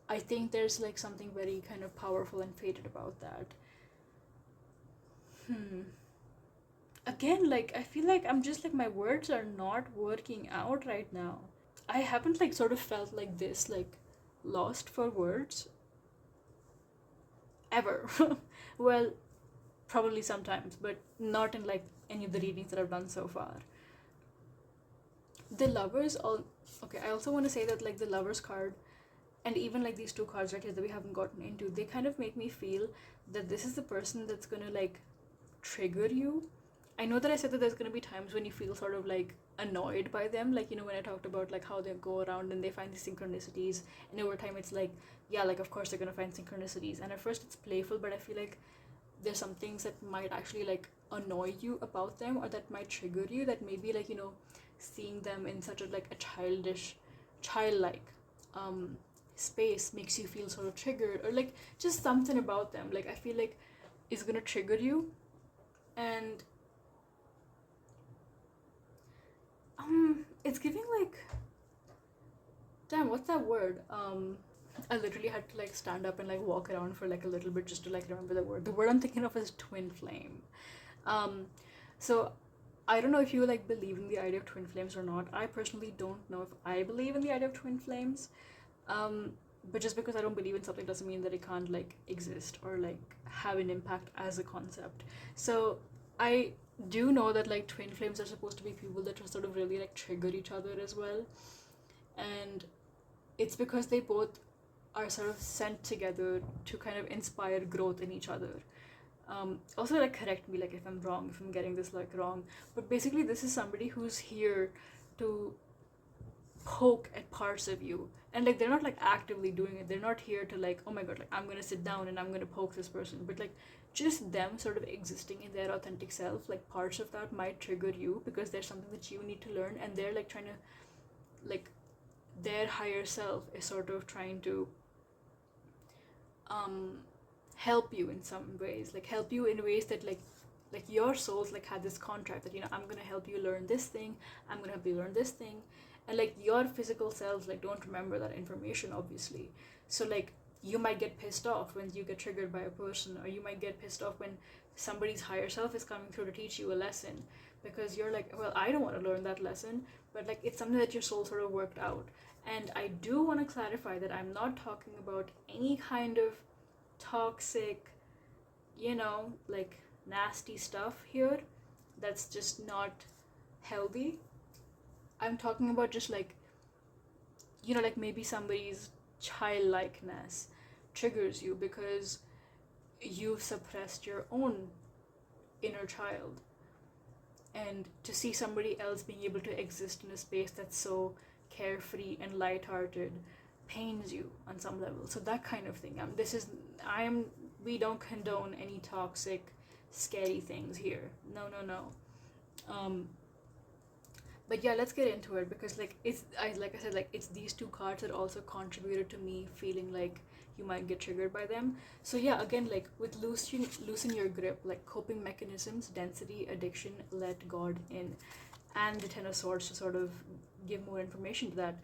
I think there's like something very kind of powerful and fated about that. Again, like I feel like I'm just like my words are not working out right now. I haven't like sort of felt like this, like lost for words ever. Well, probably sometimes, but not in like any of the readings that I've done so far. The lovers all okay, I also want to say that like the lovers card and even like these two cards right here that we haven't gotten into, they kind of make me feel that this is the person that's gonna like trigger you. I know that I said that there's gonna be times when you feel sort of like annoyed by them, like, you know, when I talked about like how they go around and they find these synchronicities, and over time it's like, yeah, like of course they're gonna find synchronicities, and at first it's playful, but I feel like there's some things that might actually like annoy you about them, or that might trigger you, that maybe like, you know, seeing them in such a like a childlike space makes you feel sort of triggered, or like just something about them like I feel like is gonna trigger you. And it's giving like, damn, what's that word? I literally had to like stand up and like walk around for like a little bit just to like remember the word. The word I'm thinking of is twin flame. So I don't know if you like believe in the idea of twin flames or not. I personally don't know if I believe in the idea of twin flames. But just because I don't believe in something doesn't mean that it can't like exist or like have an impact as a concept. So I do know that like twin flames are supposed to be people that sort of really like trigger each other as well. And it's because they both are sort of sent together to kind of inspire growth in each other. Also like correct me like if I'm wrong, if I'm getting this like wrong, but basically this is somebody who's here to poke at parts of you, and like they're not like actively doing it. They're not here to like, oh my god, like I'm gonna sit down and I'm gonna poke this person, but like just them sort of existing in their authentic self, like parts of that might trigger you because there's something that you need to learn, and they're like trying to like, their higher self is sort of trying to help you in some ways, like help you in ways that like your souls like had this contract that, you know, I'm gonna help you learn this thing, I'm gonna help you learn this thing, and like your physical selves like don't remember that information obviously. So like you might get pissed off when you get triggered by a person, or you might get pissed off when somebody's higher self is coming through to teach you a lesson, because you're like, well, I don't want to learn that lesson, but like it's something that your soul sort of worked out. And I do want to clarify that I'm not talking about any kind of toxic, you know, like nasty stuff here that's just not healthy. I'm talking about just like, you know, like maybe somebody's childlikeness triggers you because you've suppressed your own inner child, and to see somebody else being able to exist in a space that's so carefree and lighthearted pains you on some level. So that kind of thing. We don't condone any toxic, scary things here. No. But yeah, let's get into it, because like like I said, like it's these two cards that also contributed to me feeling like you might get triggered by them. So yeah, again, like with loosen your grip, like coping mechanisms, density, addiction, let God in, and the Ten of Swords to sort of give more information to that.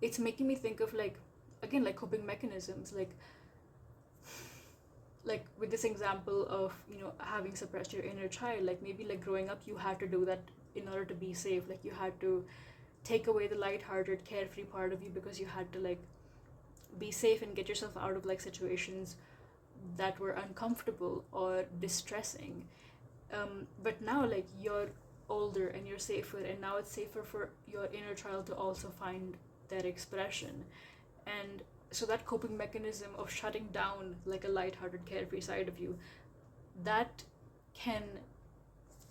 It's making me think of like, again, like coping mechanisms, like with this example of, you know, having suppressed your inner child, like maybe like growing up you had to do that in order to be safe. Like you had to take away the lighthearted, carefree part of you because you had to like be safe and get yourself out of like situations that were uncomfortable or distressing. But now like you're older and you're safer, and now it's safer for your inner child to also find their expression. And so that coping mechanism of shutting down like a lighthearted, carefree side of you, that can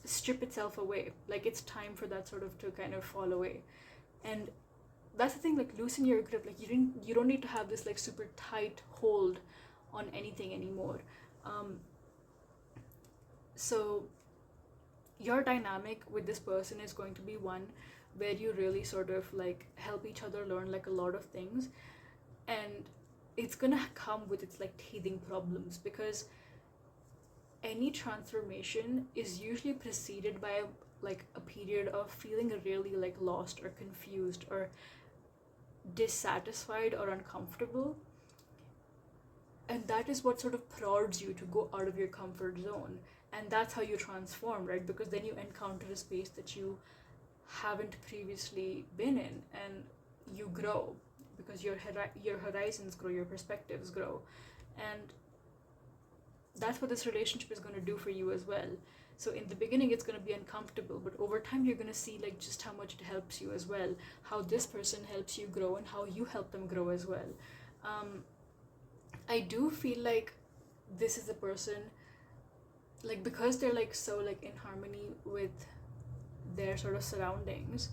strip itself away. Like it's time for that sort of to kind of fall away. And that's the thing, like loosen your grip. Like you don't need to have this like super tight hold on anything anymore. So your dynamic with this person is going to be one where you really sort of like help each other learn like a lot of things, and it's gonna come with its like teething problems, because any transformation is usually preceded by like a period of feeling really like lost or confused or dissatisfied or uncomfortable, and that is what sort of prods you to go out of your comfort zone. And that's how you transform, right? Because then you encounter a space that you haven't previously been in, and you grow, because your horizons grow, your perspectives grow. And that's what this relationship is going to do for you as well. So in the beginning it's going to be uncomfortable, but over time you're going to see like just how much it helps you as well, how this person helps you grow and how you help them grow as well. I do feel like this is a person, like because they're like so like in harmony with their sort of surroundings,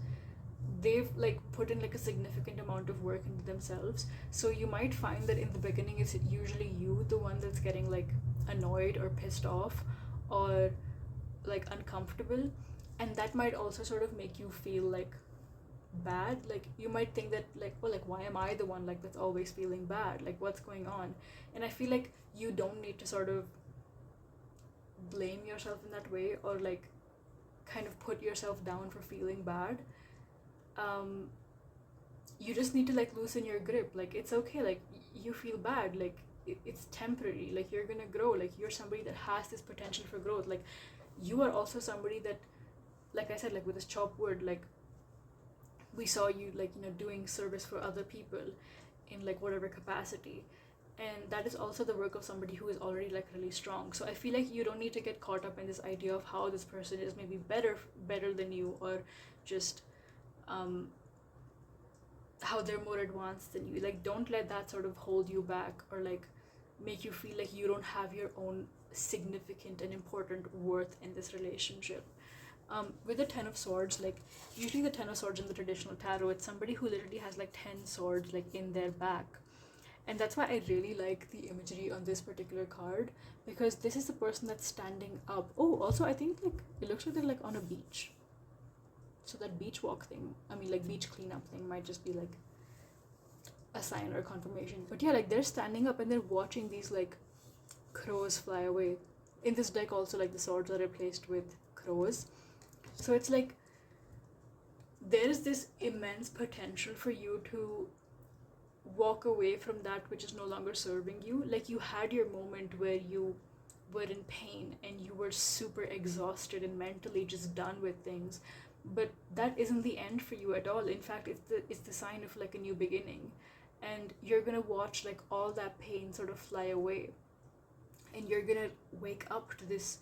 they've like put in like a significant amount of work into themselves. So you might find that in the beginning it's usually you, the one that's getting like annoyed or pissed off or like uncomfortable, and that might also sort of make you feel like bad. Like you might think that like, well, like why am I the one like that's always feeling bad, like what's going on? And I feel like you don't need to sort of blame yourself in that way, or like kind of put yourself down for feeling bad. You just need to like loosen your grip. Like it's okay, like you feel bad, like it's temporary, like you're gonna grow, like you're somebody that has this potential for growth. Like you are also somebody that, like I said, like with this chopped wood, like we saw you like, you know, doing service for other people in like whatever capacity, and that is also the work of somebody who is already like really strong. So I feel like you don't need to get caught up in this idea of how this person is maybe better than you, or just how they're more advanced than you. Like don't let that sort of hold you back, or like make you feel like you don't have your own significant and important worth in this relationship. With the Ten of Swords, like usually the Ten of Swords in the traditional tarot, it's somebody who literally has like 10 swords like in their back. And that's why I really like the imagery on this particular card, because this is the person that's standing up. Oh, also I think like it looks like they're like on a beach. So that beach walk thing, I mean like beach cleanup thing, might just be like a sign or a confirmation. But yeah, like they're standing up and they're watching these like crows fly away. In this deck also, like the swords are replaced with crows. So it's like there is this immense potential for you to walk away from that which is no longer serving you. Like you had your moment where you were in pain and you were super exhausted and mentally just done with things, but that isn't the end for you at all. In fact, it's the sign of like a new beginning, and you're gonna watch like all that pain sort of fly away, and you're gonna wake up to this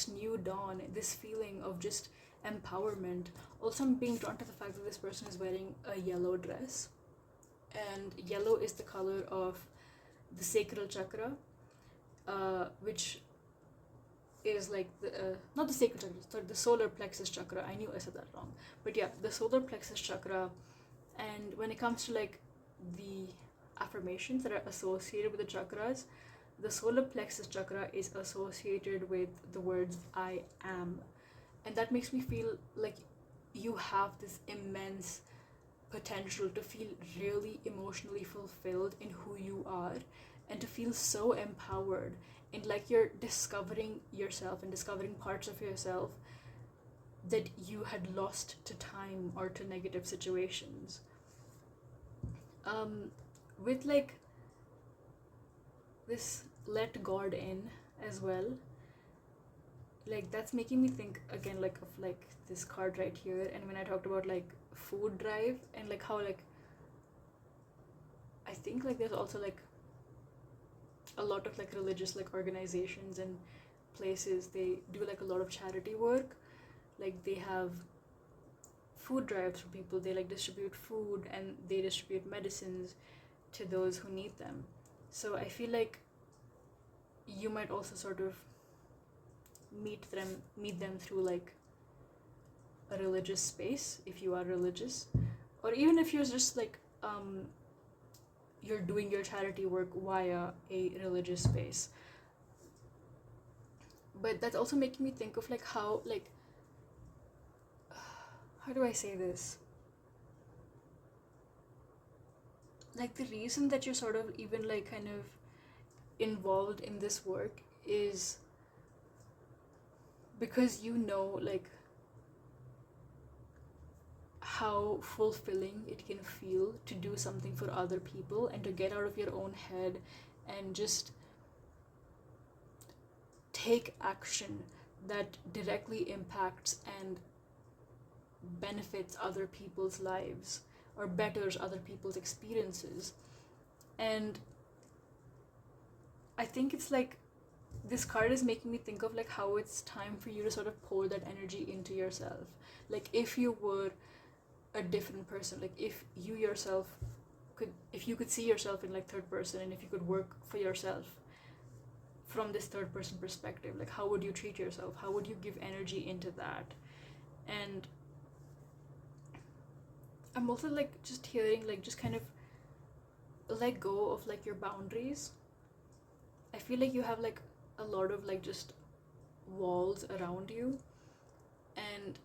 new dawn, this feeling of just empowerment. Also, I'm being drawn to the fact that this person is wearing a yellow dress, and yellow is the color of the sacral chakra, which is like the not the sacral chakra, sorry, the solar plexus chakra. I knew I said that wrong, but yeah, the solar plexus chakra. And when it comes to like the affirmations that are associated with the chakras, the solar plexus chakra is associated with the words I am, and that makes me feel like you have this immense potential to feel really emotionally fulfilled in who you are, and to feel so empowered, and like you're discovering yourself and discovering parts of yourself that you had lost to time or to negative situations. With like this let God in as well, like that's making me think again like of like this card right here. And when I talked about like food drive, and like how like I think like there's also like a lot of like religious like organizations and places, they do like a lot of charity work. like they have food drives for people, they like distribute food and they distribute medicines to those who need them. So I feel like you might also sort of meet them through like a religious space if you are religious, or even if you're just like you're doing your charity work via a religious space. But that's also making me think of like how do I say this, like the reason that you're sort of even like kind of involved in this work is because you know like how fulfilling it can feel to do something for other people and to get out of your own head and just take action that directly impacts and benefits other people's lives or betters other people's experiences. And I think it's like this card is making me think of like how it's time for you to sort of pour that energy into yourself. Like if you were a different person, like if you yourself if you could see yourself in like third person, and if you could work for yourself from this third person perspective, like how would you treat yourself, how would you give energy into that? And I'm also like just hearing like just kind of let go of like your boundaries. I feel like you have like a lot of like just walls around you, and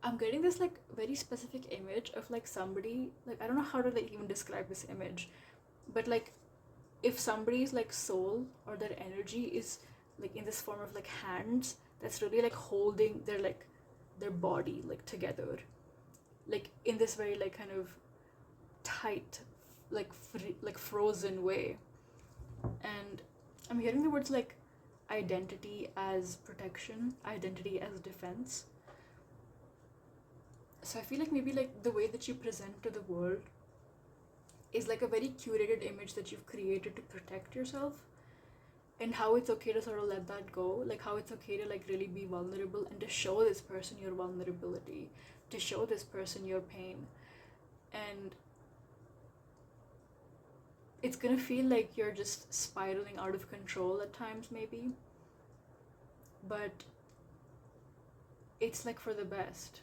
I'm getting this like very specific image of like somebody, like I don't know how to like even describe this image, but like if somebody's like soul or their energy is like in this form of like hands that's really like holding their body like together, like in this very like kind of tight like like frozen way. And I'm hearing the words like identity as protection, identity as defense. So I feel like maybe like the way that you present to the world is like a very curated image that you've created to protect yourself, and how it's okay to sort of let that go, like how it's okay to like really be vulnerable and to show this person your vulnerability, to show this person your pain. And it's gonna feel like you're just spiraling out of control at times maybe, but it's like for the best.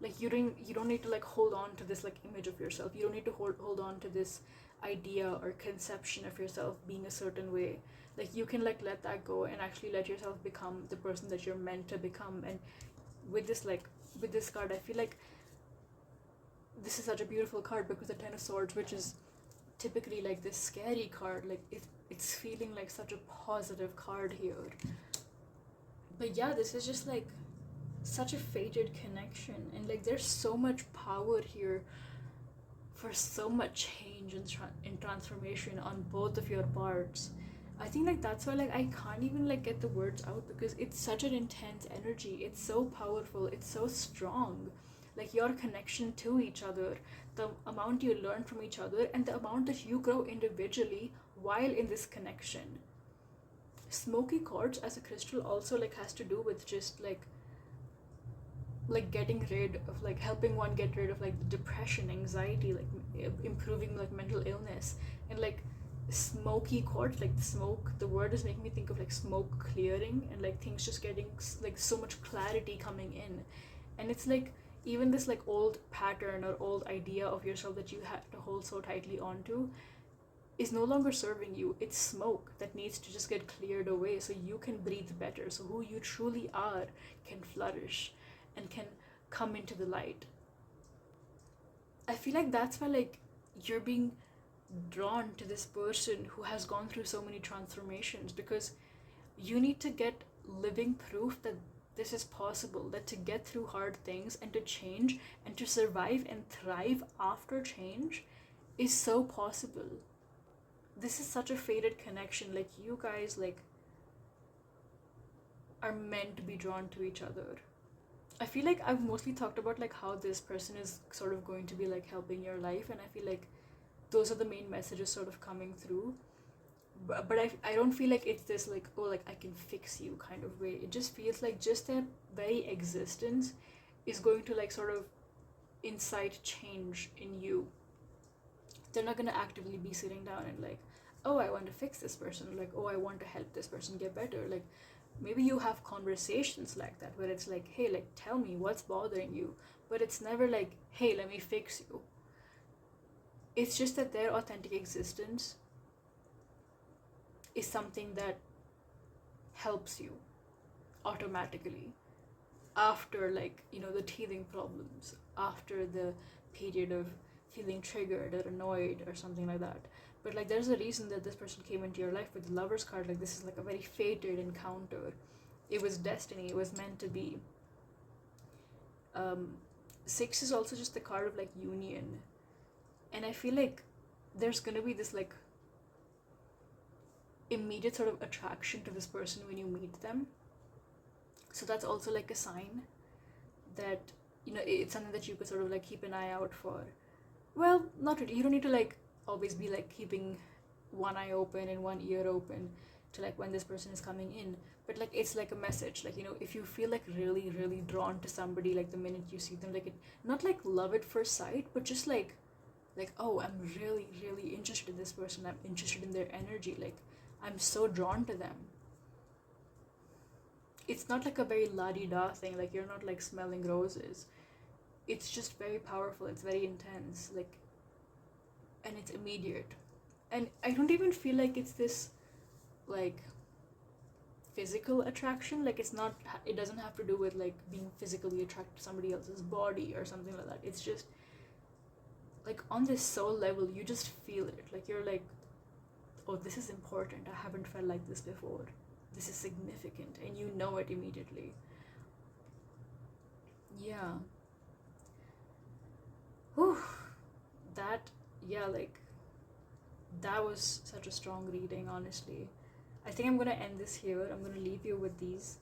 Like you don't need to like hold on to this like image of yourself, you don't need to hold on to this idea or conception of yourself being a certain way. Like you can like let that go and actually let yourself become the person that you're meant to become. And with this card, I feel like this is such a beautiful card, because the Ten of Swords, which is typically like this scary card, like it's feeling like such a positive card here. But yeah, this is just like such a fated connection, and like there's so much power here for so much change and transformation on both of your parts. I think like that's why like I can't even like get the words out, because it's such an intense energy, it's so powerful, it's so strong. Like your connection to each other, the amount you learn from each other, and the amount that you grow individually while in this connection. Smoky quartz as a crystal also like has to do with just like getting rid of like helping one get rid of like depression, anxiety, like improving like mental illness. And like smoky quartz, like smoke, the word is making me think of like smoke clearing and like things just getting like so much clarity coming in. And it's like even this like old pattern or old idea of yourself that you had to hold so tightly onto is no longer serving you. It's smoke that needs to just get cleared away so you can breathe better, so who you truly are can flourish and can come into the light. I feel like that's why like you're being drawn to this person who has gone through so many transformations, because you need to get living proof that this is possible, that to get through hard things and to change and to survive and thrive after change is so possible. This is such a fated connection. Like you guys like are meant to be drawn to each other. I feel like I've mostly talked about like how this person is sort of going to be like helping your life, and I feel like those are the main messages sort of coming through. but I don't feel like it's this like, oh, like I can fix you kind of way. It just feels like just their very existence is going to like sort of incite change in you. They're not going to actively be sitting down and like, oh, I want to fix this person, like, oh, I want to help this person get better. Like, maybe you have conversations like that where it's like, hey, like, tell me what's bothering you, but it's never like, hey, let me fix you. It's just that their authentic existence is something that helps you automatically after, like, you know, the teething problems, after the period of feeling triggered or annoyed or something like that. But like, there's a reason that this person came into your life with the Lover's card. Like, this is like a very fated encounter. It was destiny. It was meant to be. 6 is also just the card of like union, and I feel like there's gonna be this like immediate sort of attraction to this person when you meet them. So that's also like a sign that, you know, it's something that you could sort of like keep an eye out for. Well, not really. You don't need to like always be like keeping one eye open and one ear open to like when this person is coming in, but like it's like a message. Like, you know, if you feel like really really drawn to somebody, like the minute you see them, like, it not like love at first sight, but just like oh, I'm really really interested in this person, I'm interested in their energy, like I'm so drawn to them. It's not like a very la-di-da thing, like you're not like smelling roses. It's just very powerful, it's very intense, like, and it's immediate. And I don't even feel like it's this like physical attraction. Like, it's not, it doesn't have to do with like being physically attracted to somebody else's body or something like that. It's just like on this soul level, you just feel it. Like, you're like, oh, this is important, I haven't felt like this before, this is significant, and you know it immediately. Yeah. Whew. That, yeah, like, that was such a strong reading, honestly. I think I'm gonna end this here. I'm gonna leave you with these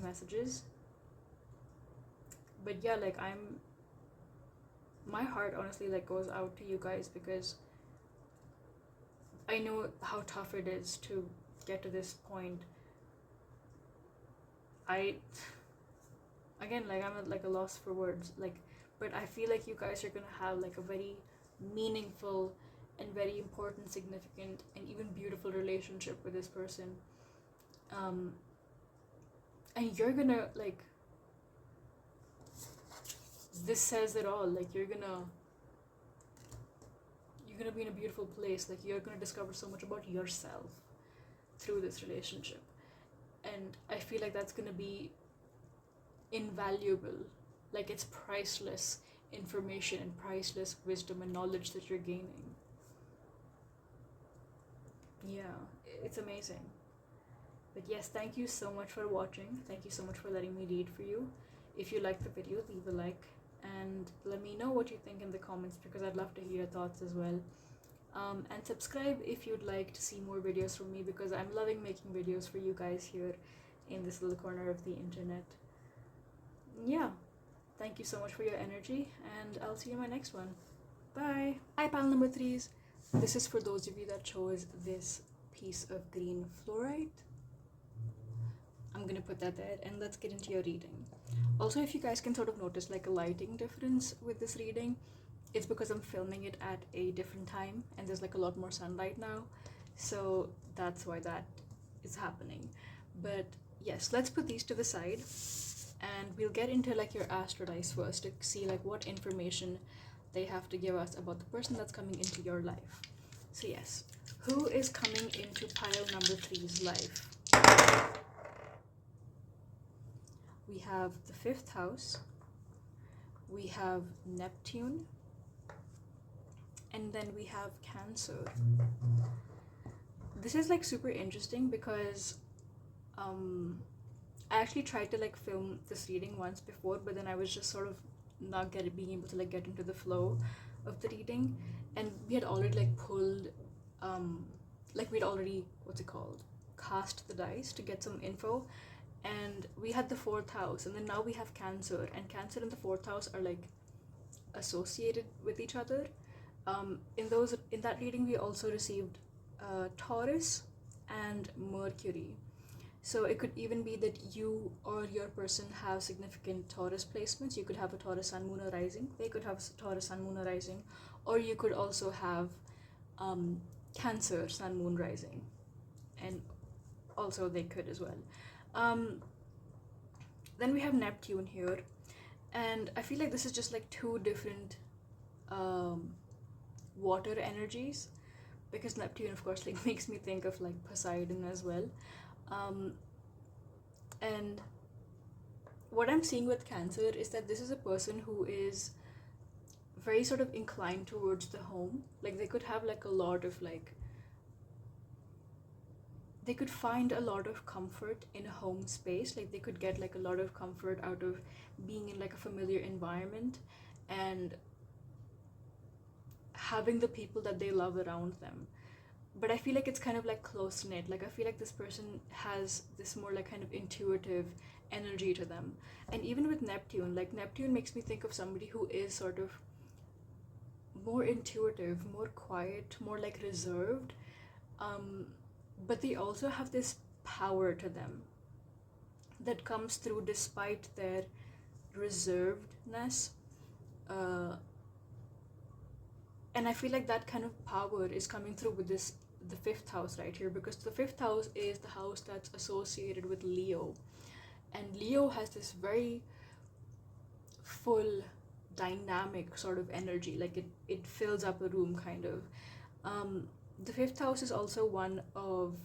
messages. But yeah, like, my heart honestly like goes out to you guys, because I know how tough it is to get to this point. Again, like, I'm at like a loss for words, like, but I feel like you guys are gonna have like a very meaningful and very important, significant, and even beautiful relationship with this person. And you're gonna like, this says it all, like, you're gonna be in a beautiful place. Like, you're gonna discover so much about yourself through this relationship, and I feel like that's gonna be invaluable. Like, it's priceless information and priceless wisdom and knowledge that you're gaining. Yeah, it's amazing. But yes, thank you so much for watching. Thank you so much for letting me read for you. If you liked the video, leave a like and let me know what you think in the comments, because I'd love to hear your thoughts as well. And subscribe if you'd like to see more videos from me, because I'm loving making videos for you guys here in this little corner of the internet. Yeah, thank you so much for your energy, and I'll see you in my next one. Bye. Hi, pal number 3s. This is for those of you that chose this piece of green fluorite. I'm gonna put that there, and let's get into your reading. Also, if you guys can sort of notice like a lighting difference with this reading, it's because I'm filming it at a different time and there's like a lot more sunlight now, so that's why that is happening. But yes, let's put these to the side and we'll get into like your astro dice first to see like what information they have to give us about the person that's coming into your life. So yes, who is coming into pile number 3's life? We have the 5th house, we have Neptune, and then we have Cancer. This is like super interesting because I actually tried to like film this reading once before, but then I was just sort of not being able to like get into the flow of the reading, and we had already like pulled like we'd already, what's it called, cast the dice to get some info, and we had the 4th house, and then now we have Cancer, and Cancer and the 4th house are like associated with each other. In that reading we also received Taurus and Mercury. So it could even be that you or your person have significant Taurus placements. You could have a Taurus Sun, Moon, or Rising. They could have Taurus Sun, Moon, or Rising. Or you could also have Cancer Sun, Moon, Rising. And also they could as well. Then we have Neptune here. And I feel like this is just like two different water energies, because Neptune, of course, like makes me think of like Poseidon as well. And what I'm seeing with Cancer is that this is a person who is very sort of inclined towards the home. Like they could have like a lot of like, they could find a lot of comfort in a home space. Like they could get like a lot of comfort out of being in like a familiar environment and having the people that they love around them. But I feel like it's kind of like close knit. Like I feel like this person has this more like kind of intuitive energy to them. And even with Neptune, like Neptune makes me think of somebody who is sort of more intuitive, more quiet, more like reserved. But they also have this power to them that comes through despite their reservedness. And I feel like that kind of power is coming through with this, the fifth house right here, because the fifth house is the house that's associated with Leo. And Leo has this very full, dynamic sort of energy. Like it fills up a room kind of. The fifth house is also one of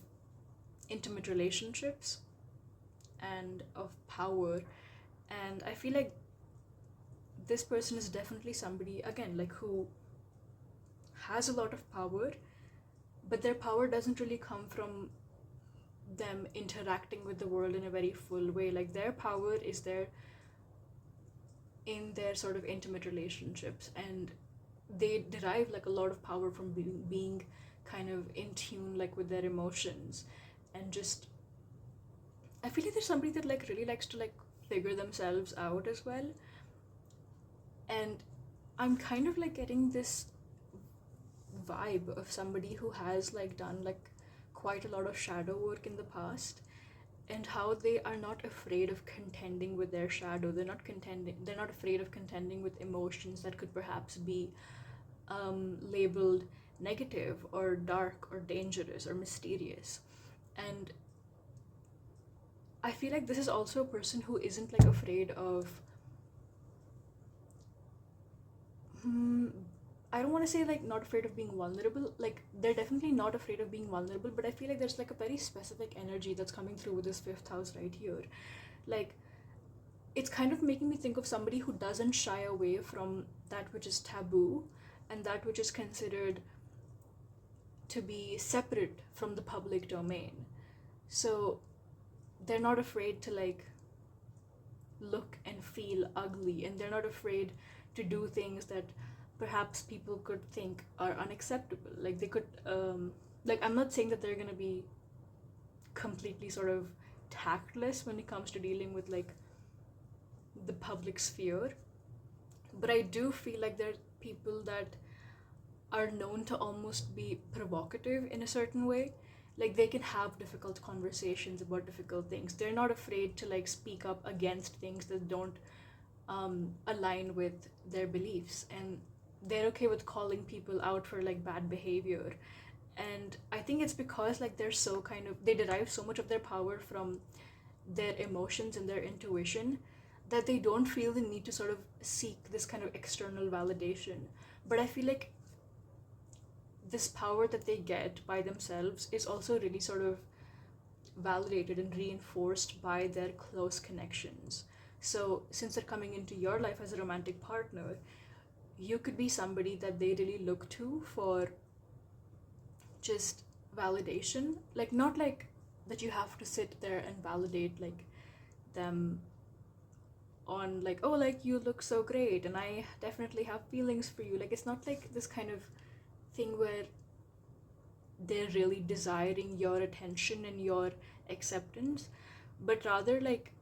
intimate relationships and of power. And I feel like this person is definitely somebody, again, like who has a lot of power, but their power doesn't really come from them interacting with the world in a very full way. Like their power is there in their sort of intimate relationships, and they derive like a lot of power from being kind of in tune like with their emotions. And just, I feel like there's somebody that like really likes to like figure themselves out as well. And I'm kind of like getting this vibe of somebody who has like done like quite a lot of shadow work in the past, and how they are not afraid of contending with their shadow. They're not afraid of contending with emotions that could perhaps be labeled negative or dark or dangerous or mysterious. And I feel like this is also a person who isn't like afraid of I don't want to say like not afraid of being vulnerable. Like they're definitely not afraid of being vulnerable, but I feel like there's like a very specific energy that's coming through with this fifth house right here. Like it's kind of making me think of somebody who doesn't shy away from that which is taboo and that which is considered to be separate from the public domain. So they're not afraid to like look and feel ugly, and they're not afraid to do things that perhaps people could think are unacceptable. Like they could like, I'm not saying that they're gonna be completely sort of tactless when it comes to dealing with like the public sphere, but I do feel like there are people that are known to almost be provocative in a certain way. Like they can have difficult conversations about difficult things. They're not afraid to like speak up against things that don't align with their beliefs, and they're okay with calling people out for like bad behavior. And I think it's because like they're so kind of, they derive so much of their power from their emotions and their intuition, that they don't feel the need to sort of seek this kind of external validation. But I feel like this power that they get by themselves is also really sort of validated and reinforced by their close connections. So since they're coming into your life as a romantic partner, you could be somebody that they really look to for just validation. Like not like that you have to sit there and validate like them on like, oh, like you look so great and I definitely have feelings for you. Like it's not like this kind of thing where they're really desiring your attention and your acceptance, but rather like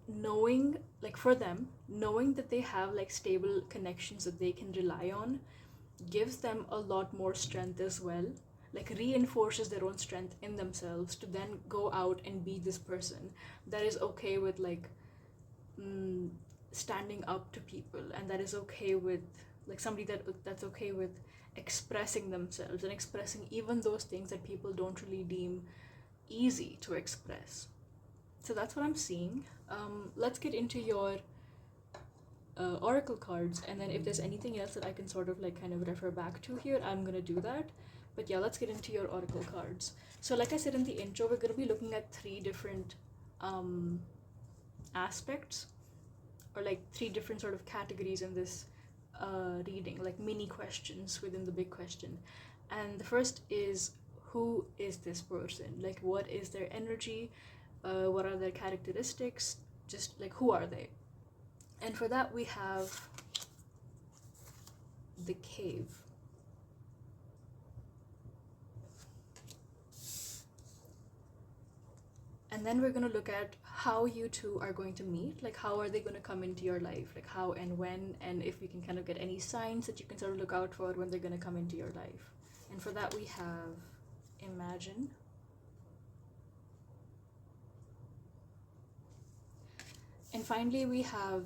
knowing, like for them, knowing that they have like stable connections that they can rely on gives them a lot more strength as well. like reinforces their own strength in themselves to then go out and be this person that is okay with like standing up to people, and that is okay with like somebody that's okay with expressing themselves and expressing even those things that people don't really deem easy to express. So that's what I'm seeing. Let's get into your oracle cards, and then if there's anything else that I can sort of like kind of refer back to here, I'm gonna do that. But yeah, let's get into your oracle cards. So like I said in the intro, we're gonna be looking at 3 different aspects, or like 3 different sort of categories in this reading, like mini questions within the big question. And the first is, who is this person? Like, what is their energy? What are their characteristics? Just like, who are they? And for that we have the cave. And then we're going to look at how you two are going to meet, like how are they going to come into your life, like how and when, and if we can kind of get any signs that you can sort of look out for when they're going to come into your life. And for that we have imagine. And finally we have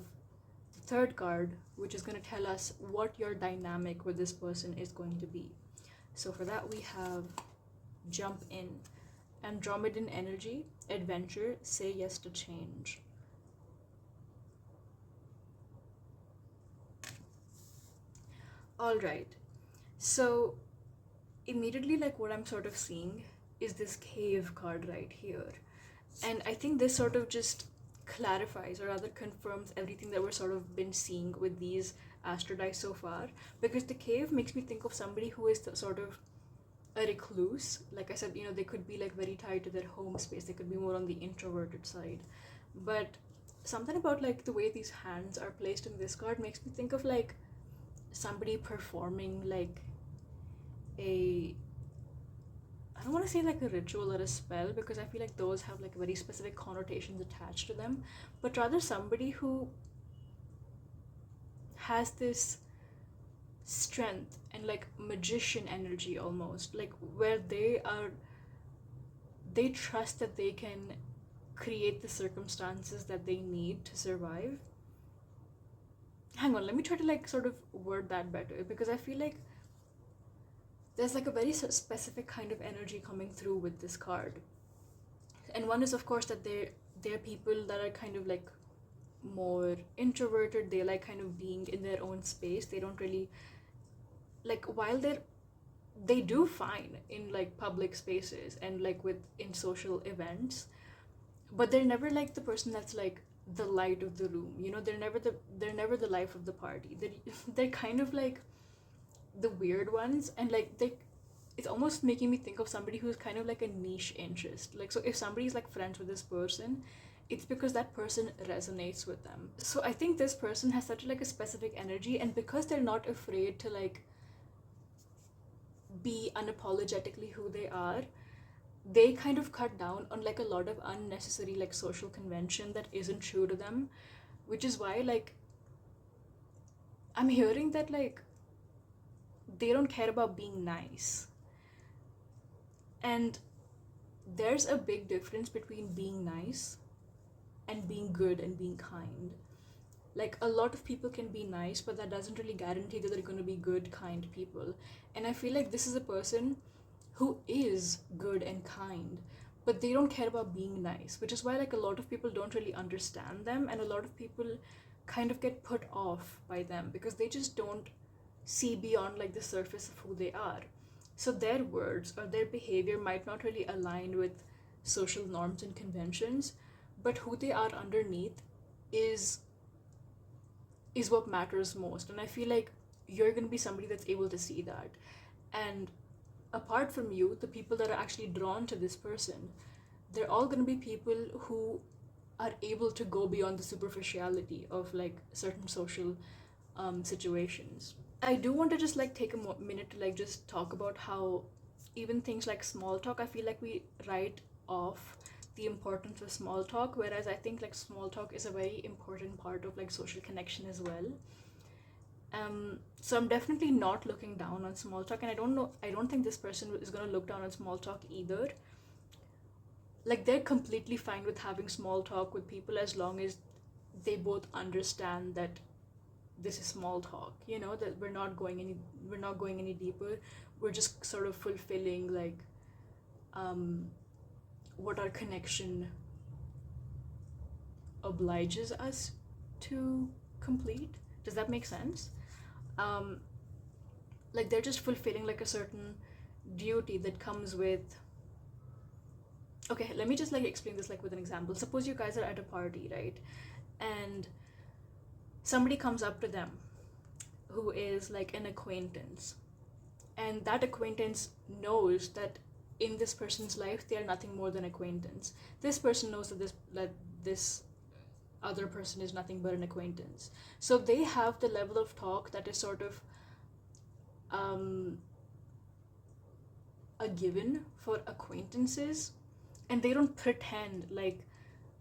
the third card, which is going to tell us what your dynamic with this person is going to be. So for that we have jump in. Andromedan energy, adventure, say yes to change. All right, so immediately like what I'm sort of seeing is this cave card right here, and I think this sort of just clarifies or rather confirms everything that we're sort of been seeing with these astrodice so far, because the cave makes me think of somebody who is sort of a recluse. Like I said, you know, they could be like very tied to their home space, they could be more on the introverted side, but something about like the way these hands are placed in this card makes me think of like somebody performing like a, I don't want to say like a ritual or a spell, because I feel like those have like very specific connotations attached to them, but rather somebody who has this strength and like magician energy almost, like where they trust that they can create the circumstances that they need to survive. Hang on, let me try to like sort of word that better, because I feel like there's like a very specific kind of energy coming through with this card. And one is of course that they're people that are kind of like more introverted, they like kind of being in their own space, they don't really like, while they do fine in like public spaces and like in social events, but they're never like the person that's like the light of the room, you know, they're never the life of the party. They're kind of like the weird ones, and like it's almost making me think of somebody who's kind of like a niche interest. Like, so if somebody's like friends with this person, it's because that person resonates with them. So I think this person has such like a specific energy, and because they're not afraid to like be unapologetically who they are, they kind of cut down on like a lot of unnecessary like social convention that isn't true to them, which is why like I'm hearing that like they don't care about being nice. And there's a big difference between being nice and being good and being kind. Like, a lot of people can be nice, but that doesn't really guarantee that they're going to be good, kind people. And I feel like this is a person who is good and kind, but they don't care about being nice, which is why like a lot of people don't really understand them, and a lot of people kind of get put off by them because they just don't see beyond like the surface of who they are. So their words or their behavior might not really align with social norms and conventions, but who they are underneath is what matters most. And I feel like you're going to be somebody that's able to see that. And apart from you, the people that are actually drawn to this person, they're all going to be people who are able to go beyond the superficiality of like certain social situations. I do want to just like take a minute to like just talk about how even things like small talk, I feel like we write off the importance of small talk, whereas I think like small talk is a very important part of like social connection as well. So I'm definitely not looking down on small talk, and I don't think this person is going to look down on small talk either. Like, they're completely fine with having small talk with people as long as they both understand that this is small talk, you know, that we're not going any deeper. We're just sort of fulfilling like what our connection obliges us to complete. Does that make sense? um like, they're just fulfilling like a certain duty that comes with. Okay, let me just like explain this like with an example. Suppose you guys are at a party, right? And somebody comes up to them who is like an acquaintance, and that acquaintance knows that in this person's life they are nothing more than acquaintance. This person knows that this other person is nothing but an acquaintance. So they have the level of talk that is sort of um, a given for acquaintances, and they don't pretend like,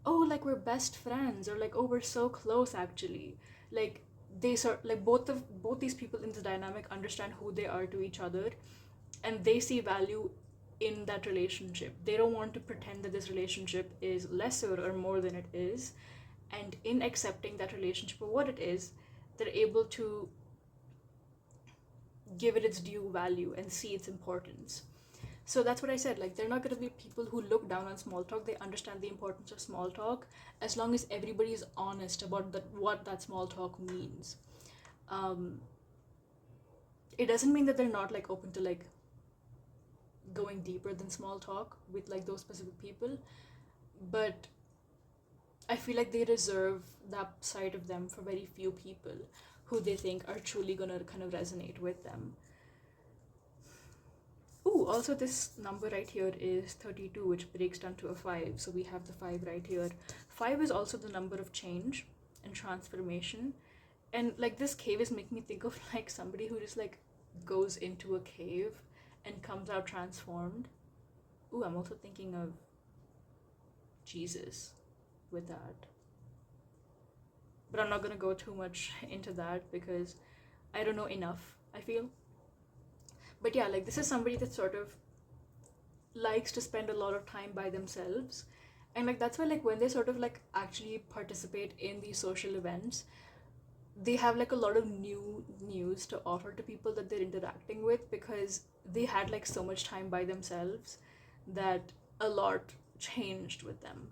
oh, like we're best friends, or like, oh, we're so close actually. Like, they sort like both these people in the dynamic understand who they are to each other, and they see value in that relationship. They don't want to pretend that this relationship is lesser or more than it is, and in accepting that relationship for what it is, they're able to give it its due value and see its importance. So that's what I said. Like, they're not going to be people who look down on small talk. They understand the importance of small talk as long as everybody is honest about what that small talk means. Um, it doesn't mean that they're not like open to like going deeper than small talk with like those specific people, but I feel like they reserve that side of them for very few people who they think are truly gonna kind of resonate with them. Ooh, also this number right here is 32, which breaks down to a 5. So we have the 5 right here. 5 is also the number of change and transformation. And like, this cave is making me think of like somebody who just like goes into a cave and comes out transformed. Ooh, I'm also thinking of Jesus with that. But I'm not gonna go too much into that because I don't know enough, I feel. But yeah, like, this is somebody that sort of likes to spend a lot of time by themselves. And like, that's why like when they sort of like actually participate in these social events, they have like a lot of new news to offer to people that they're interacting with, because they had like so much time by themselves that a lot changed with them.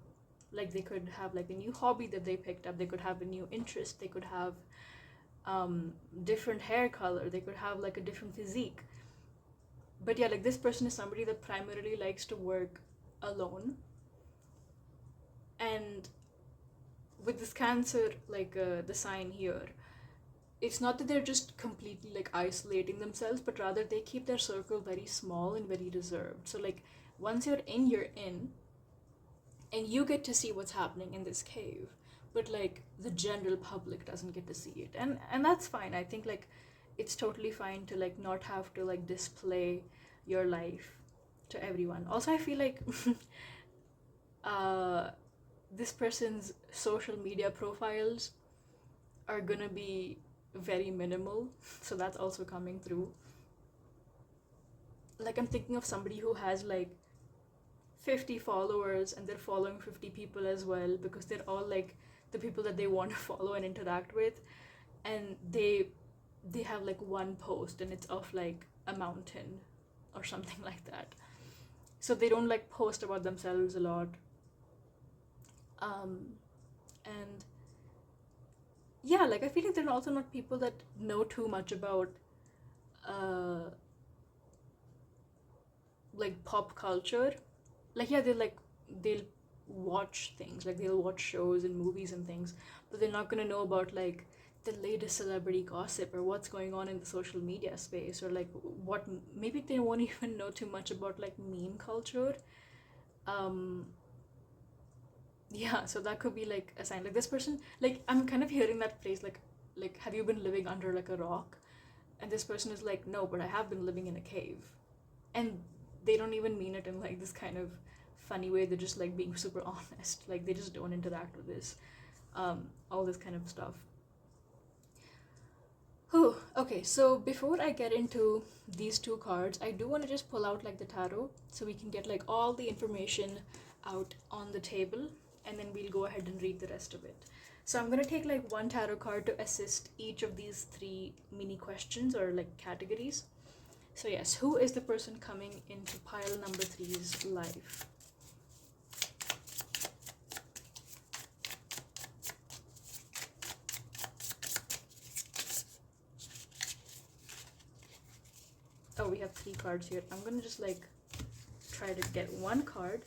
Like, they could have like a new hobby that they picked up, they could have a new interest, they could have different hair color, they could have like a different physique. But yeah, like, this person is somebody that primarily likes to work alone. And with this Cancer, like the sign here, it's not that they're just completely like isolating themselves, but rather they keep their circle very small and very reserved. So like, once you're in, and you get to see what's happening in this cave, but like the general public doesn't get to see it. And that's fine. I think like it's totally fine to like not have to like display your life to everyone. Also, I feel like this person's social media profiles are gonna be very minimal, so that's also coming through. Like, I'm thinking of somebody who has like 50 followers and they're following 50 people as well, because they're all like the people that they want to follow and interact with, and they have like one post and it's of like a mountain or something like that. So they don't like post about themselves a lot. And yeah, like, I feel like they're also not people that know too much about like pop culture. Like, yeah, they'll watch things, like they'll watch shows and movies and things, but they're not gonna know about like the latest celebrity gossip or what's going on in the social media space, or like what, maybe they won't even know too much about like meme culture. Yeah, so that could be like a sign. Like, this person, like, I'm kind of hearing that phrase like, have you been living under like a rock? And this person is like, no, but I have been living in a cave. And they don't even mean it in like this kind of funny way. They're just like being super honest. Like, they just don't interact with this all this kind of stuff. Oh, okay. So before I get into these two cards, I do want to just pull out like the tarot so we can get like all the information out on the table, and then we'll go ahead and read the rest of it. So I'm gonna take like one tarot card to assist each of these three mini questions or like categories. So yes, who is the person coming into pile number three's life? Oh, we have three cards here. I'm gonna just like try to get one card.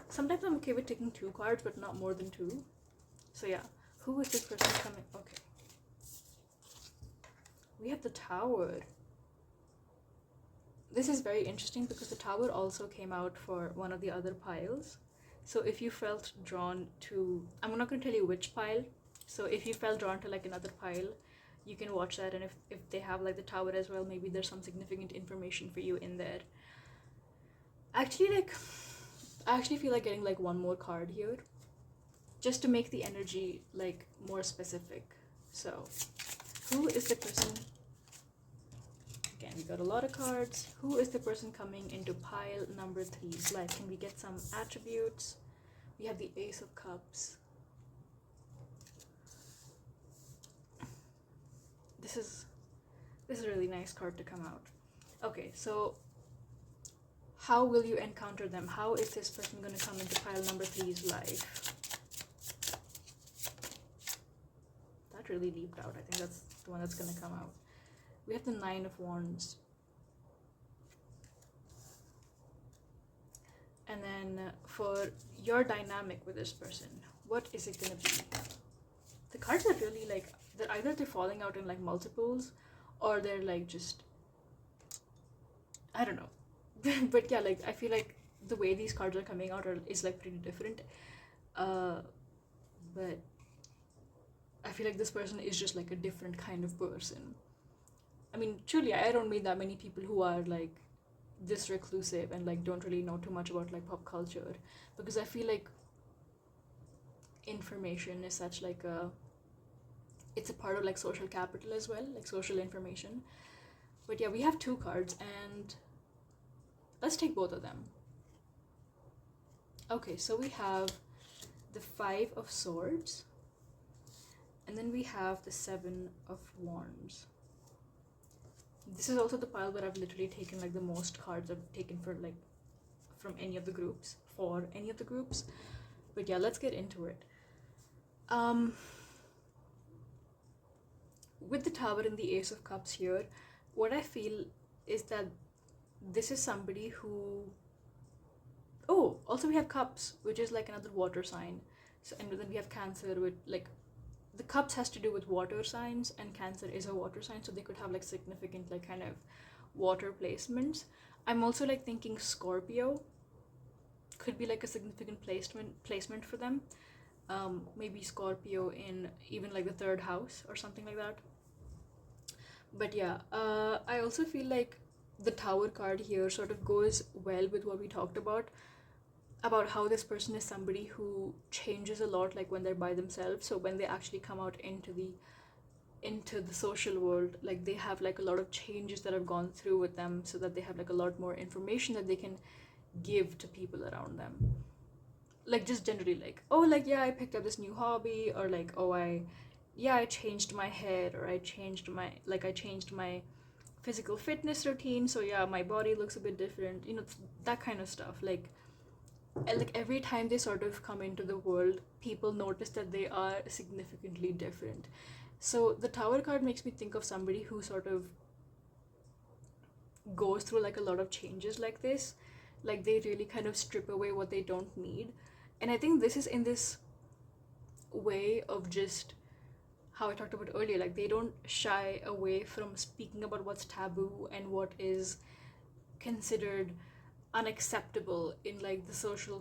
Sometimes I'm okay with taking two cards, but not more than two. So yeah, who is this person coming? Okay. We have the Tower. This is very interesting because the Tower also came out for one of the other piles. So if you felt drawn to, I'm not going to tell you which pile. So if you felt drawn to like another pile, you can watch that. And if they have like the Tower as well, maybe there's some significant information for you in there. Actually, like, I actually feel like getting like one more card here just to make the energy like more specific. So who is the person? Again, we got a lot of cards. Who is the person coming into pile number three's life? Can we get some attributes? We have the Ace of Cups. This is a really nice card to come out. Okay, so how will you encounter them? How is this person going to come into pile number three's life? That really leaped out. I think that's the one that's going to come out. We have the Nine of Wands. And then for your dynamic with this person, what is it going to be? The cards are really like, they're falling out in like multiples, or they're like just, I don't know. But yeah, like I feel like the way these cards are coming out is like pretty different. But I feel like this person is just like a different kind of person. I mean, truly, I don't meet that many people who are like this reclusive and like don't really know too much about like pop culture, because I feel like information is such like it's a part of like social capital as well, like social information. But yeah, we have two cards and let's take both of them. Okay, so we have the Five of Swords, and then we have the Seven of Wands. This is also the pile where I've literally taken like the most cards I've taken for like from any of the groups, for any of the groups. But yeah, let's get into it. With the Tower and the Ace of Cups here, what I feel is that this is somebody who... Oh, also we have Cups, which is like another water sign. So, and then we have Cancer with like... The Cups has to do with water signs, and Cancer is a water sign, so they could have like significant like kind of water placements. I'm also like thinking Scorpio could be like a significant placement for them. Maybe Scorpio in even like the third house or something like that. But yeah, I also feel like the Tower card here sort of goes well with what we talked about how this person is somebody who changes a lot like when they're by themselves. So when they actually come out into the social world, like they have like a lot of changes that have gone through with them, so that they have like a lot more information that they can give to people around them. Like just generally like, oh, like yeah, I picked up this new hobby, or like, oh, I changed my hair, or I changed my physical fitness routine, so yeah, my body looks a bit different, that kind of stuff. Like every time they sort of come into the world, people notice that they are significantly different. So the Tower card makes me think of somebody who sort of goes through like a lot of changes like this. Like they really kind of strip away what they don't need. And I think this is in this way of just how I talked about earlier. Like they don't shy away from speaking about what's taboo and what is considered unacceptable in like social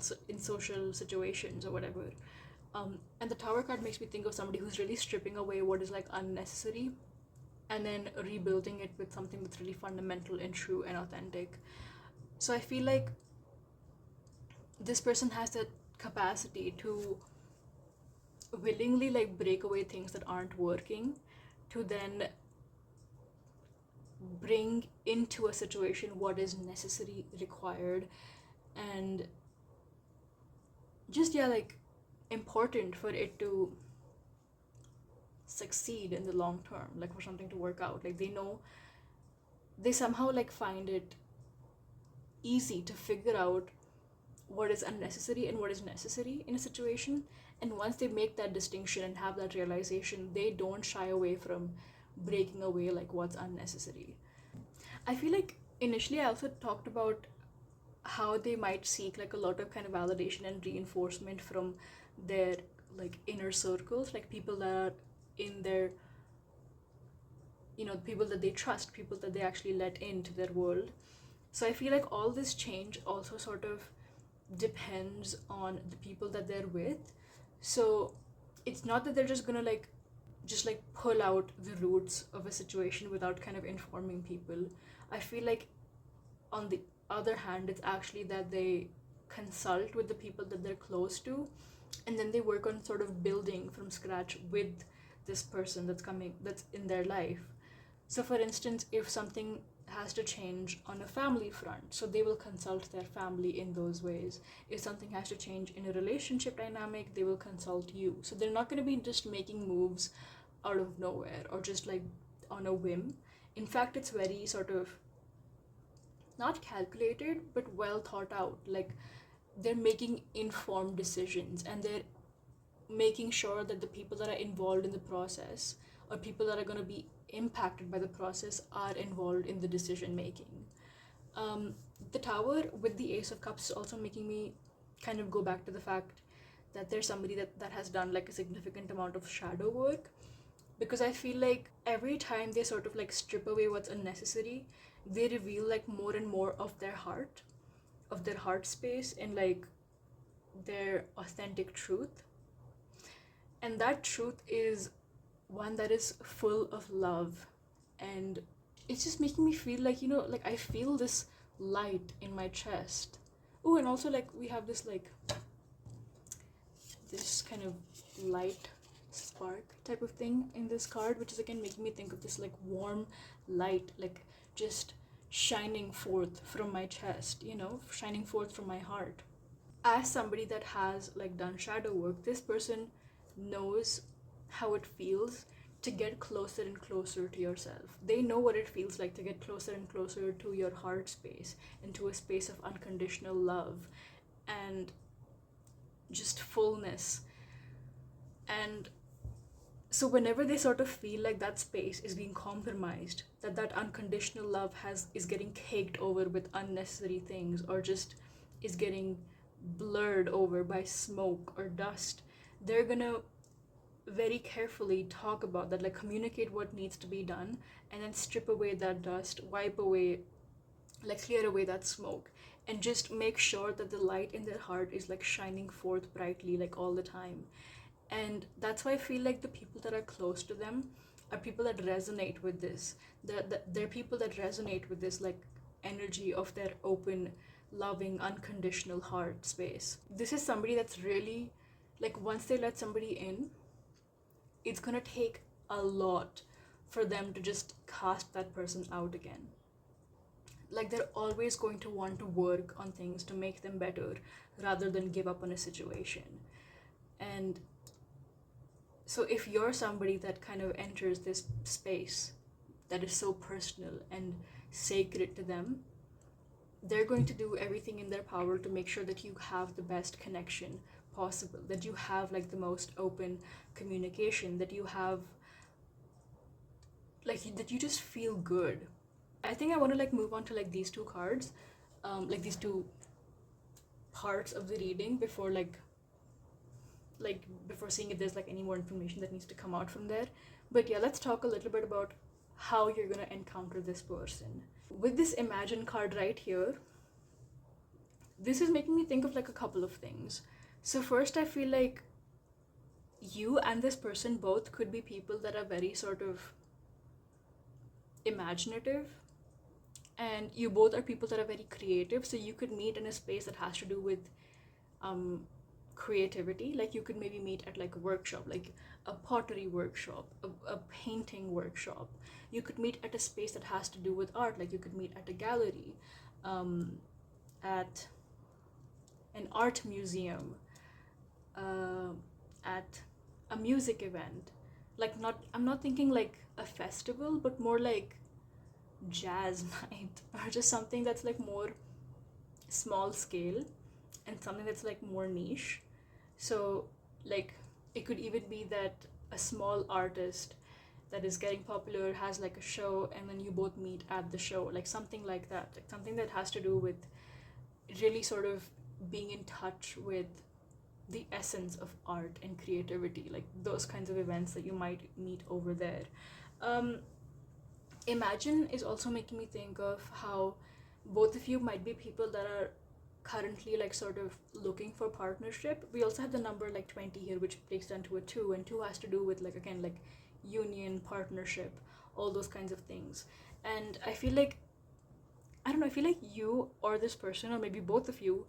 situations or whatever. And the Tower card makes me think of somebody who's really stripping away what is like unnecessary, and then rebuilding it with something that's really fundamental and true and authentic. So I feel like this person has that capacity to willingly like break away things that aren't working, to then bring into a situation what is necessary, required, and just, yeah, like, important for it to succeed in the long term, like for something to work out. Like they know, they somehow like find it easy to figure out what is unnecessary and what is necessary in a situation. And once they make that distinction and have that realization, they don't shy away from breaking away like what's unnecessary. I feel like initially I also talked about how they might seek like a lot of kind of validation and reinforcement from their like inner circles, like people that are in their, you know, people that they trust, people that they actually let into their world. So I feel like all this change also sort of depends on the people that they're with. So it's not that they're just gonna like just like pull out the roots of a situation without kind of informing people. I feel like on the other hand, it's actually that they consult with the people that they're close to, and then they work on sort of building from scratch with this person that's in their life. So for instance, if something has to change on a family front, so they will consult their family in those ways. If something has to change in a relationship dynamic, they will consult you. So they're not going to be just making moves out of nowhere or just like on a whim. In fact, it's very sort of not calculated but well thought out. Like they're making informed decisions, and they're making sure that the people that are involved in the process, or people that are going to be impacted by the process, are involved in the decision making. The Tower with the Ace of Cups is also making me kind of go back to the fact that there's somebody that has done like a significant amount of shadow work, because I feel like every time they sort of like strip away what's unnecessary, they reveal like more and more of their heart space, and like their authentic truth. And that truth is one that is full of love, and it's just making me feel like, you know, like I feel this light in my chest. Oh, and also like we have this like this kind of light spark type of thing in this card, which is again making me think of this like warm light, like just shining forth from my chest, you know, shining forth from my heart. As somebody that has like done shadow work, this person knows how it feels to get closer and closer to yourself. They know what it feels like to get closer and closer to your heart space, into a space of unconditional love and just fullness. And so whenever they sort of feel like that space is being compromised, that unconditional love is getting caked over with unnecessary things, or just is getting blurred over by smoke or dust, they're gonna very carefully talk about that, like communicate what needs to be done, and then strip away that dust, wipe away, like clear away that smoke, and just make sure that the light in their heart is like shining forth brightly like all the time. And that's why I feel like the people that are close to them are people that resonate with this. They're people that resonate with this like energy of their open, loving, unconditional heart space. This is somebody that's really like, once they let somebody in, it's gonna take a lot for them to just cast that person out again. Like they're always going to want to work on things to make them better rather than give up on a situation. And so if you're somebody that kind of enters this space that is so personal and sacred to them, they're going to do everything in their power to make sure that you have the best connection possible, that you have like the most open communication, that you have like that you just feel good. I think I want to like move on to like these two cards, like these two parts of the reading before before seeing if there's like any more information that needs to come out from there. But yeah, let's talk a little bit about how you're gonna encounter this person. With this Imagine card right here, this is making me think of like a couple of things. So first, I feel like you and this person both could be people that are very sort of imaginative, and you both are people that are very creative. So you could meet in a space that has to do with creativity. Like you could maybe meet at like a workshop, like a pottery workshop, a painting workshop. You could meet at a space that has to do with art, like you could meet at a gallery, at an art museum, uh, at a music event. Like not, I'm not thinking like a festival, but more like jazz night, or just something that's like more small scale and something that's like more niche. So like it could even be that a small artist that is getting popular has like a show, and then you both meet at the show, like something like that, like something that has to do with really sort of being in touch with the essence of art and creativity, like those kinds of events that you might meet over there. um, Imagine is also making me think of how both of you might be people that are currently like sort of looking for partnership. We also have the number like 20 here, which breaks down to a 2, and 2 has to do with like, again, like union, partnership, all those kinds of things. And I feel like, I don't know, I feel like you or this person, or maybe both of you,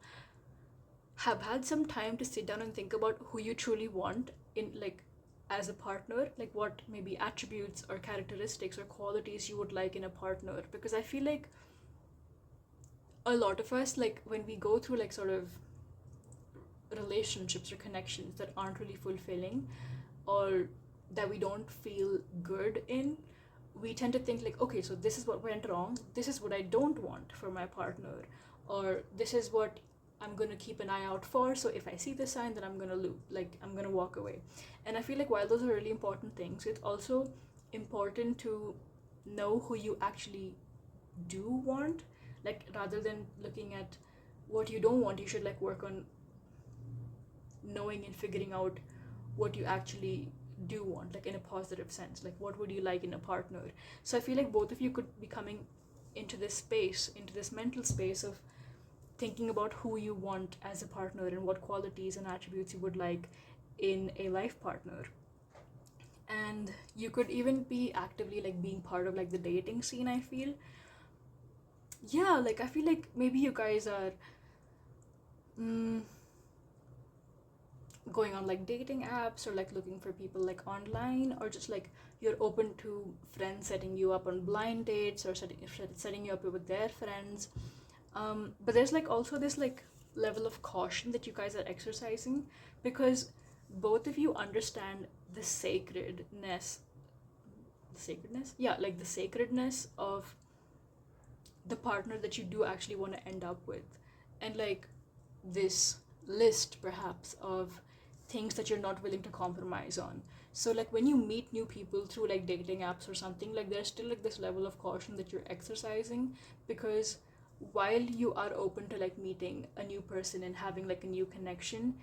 have had some time to sit down and think about who you truly want in like as a partner, like what maybe attributes or characteristics or qualities you would like in a partner. Because I feel like a lot of us, like when we go through like sort of relationships or connections that aren't really fulfilling, or that we don't feel good in, we tend to think like, okay, so this is what went wrong, this is what I don't want for my partner, or this is what I'm gonna keep an eye out for, so if I see this sign, then I'm gonna walk away. And I feel like while those are really important things, it's also important to know who you actually do want. Like rather than looking at what you don't want, you should like work on knowing and figuring out what you actually do want, like in a positive sense, like what would you like in a partner. So I feel like both of you could be coming into this space, into this mental space of thinking about who you want as a partner and what qualities and attributes you would like in a life partner. And you could even be actively like being part of like the dating scene, I feel. Yeah, like I feel like maybe you guys are mm, going on like dating apps, or like looking for people like online, or just like you're open to friends setting you up on blind dates, or setting you up with their friends. But there's like also this like level of caution that you guys are exercising, because both of you understand the sacredness, yeah, like the sacredness of the partner that you do actually want to end up with, and like this list perhaps of things that you're not willing to compromise on. So like when you meet new people through like dating apps or something, like there's still like this level of caution that you're exercising, because while you are open to like meeting a new person and having like a new connection,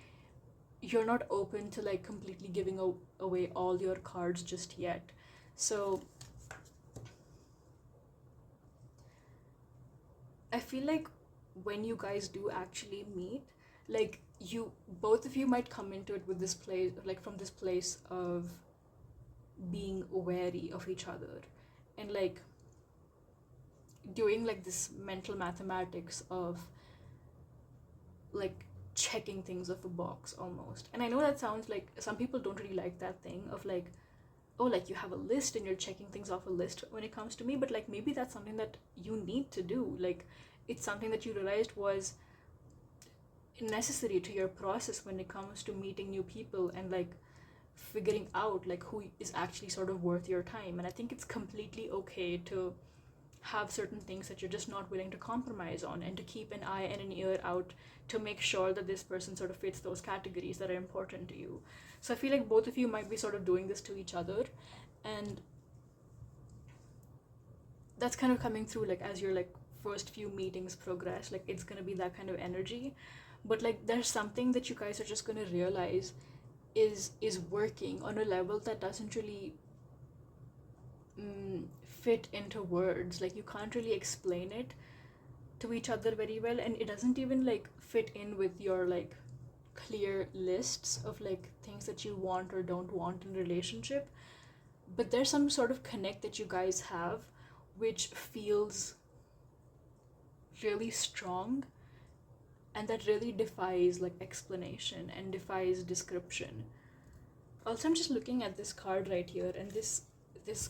you're not open to like completely giving away all your cards just yet. So I feel like when you guys do actually meet, like you both of you might come into it with this place, like from this place of being wary of each other, and like doing like this mental mathematics of like checking things off a box almost. And I know that sounds like some people don't really like that thing of like, oh, like you have a list and you're checking things off a list when it comes to me, but like maybe that's something that you need to do. Like it's something that you realized was necessary to your process when it comes to meeting new people and like figuring out like who is actually sort of worth your time. And I think it's completely okay to have certain things that you're just not willing to compromise on, and to keep an eye and an ear out to make sure that this person sort of fits those categories that are important to you. So I feel like both of you might be sort of doing this to each other, and that's kind of coming through like as your like first few meetings progress. Like it's gonna be that kind of energy, but like there's something that you guys are just gonna realize is working on a level that doesn't really fit into words. Like you can't really explain it to each other very well, and it doesn't even like fit in with your like clear lists of like things that you want or don't want in a relationship. But there's some sort of connect that you guys have which feels really strong, and that really defies like explanation and defies description. Also, I'm just looking at this card right here, and this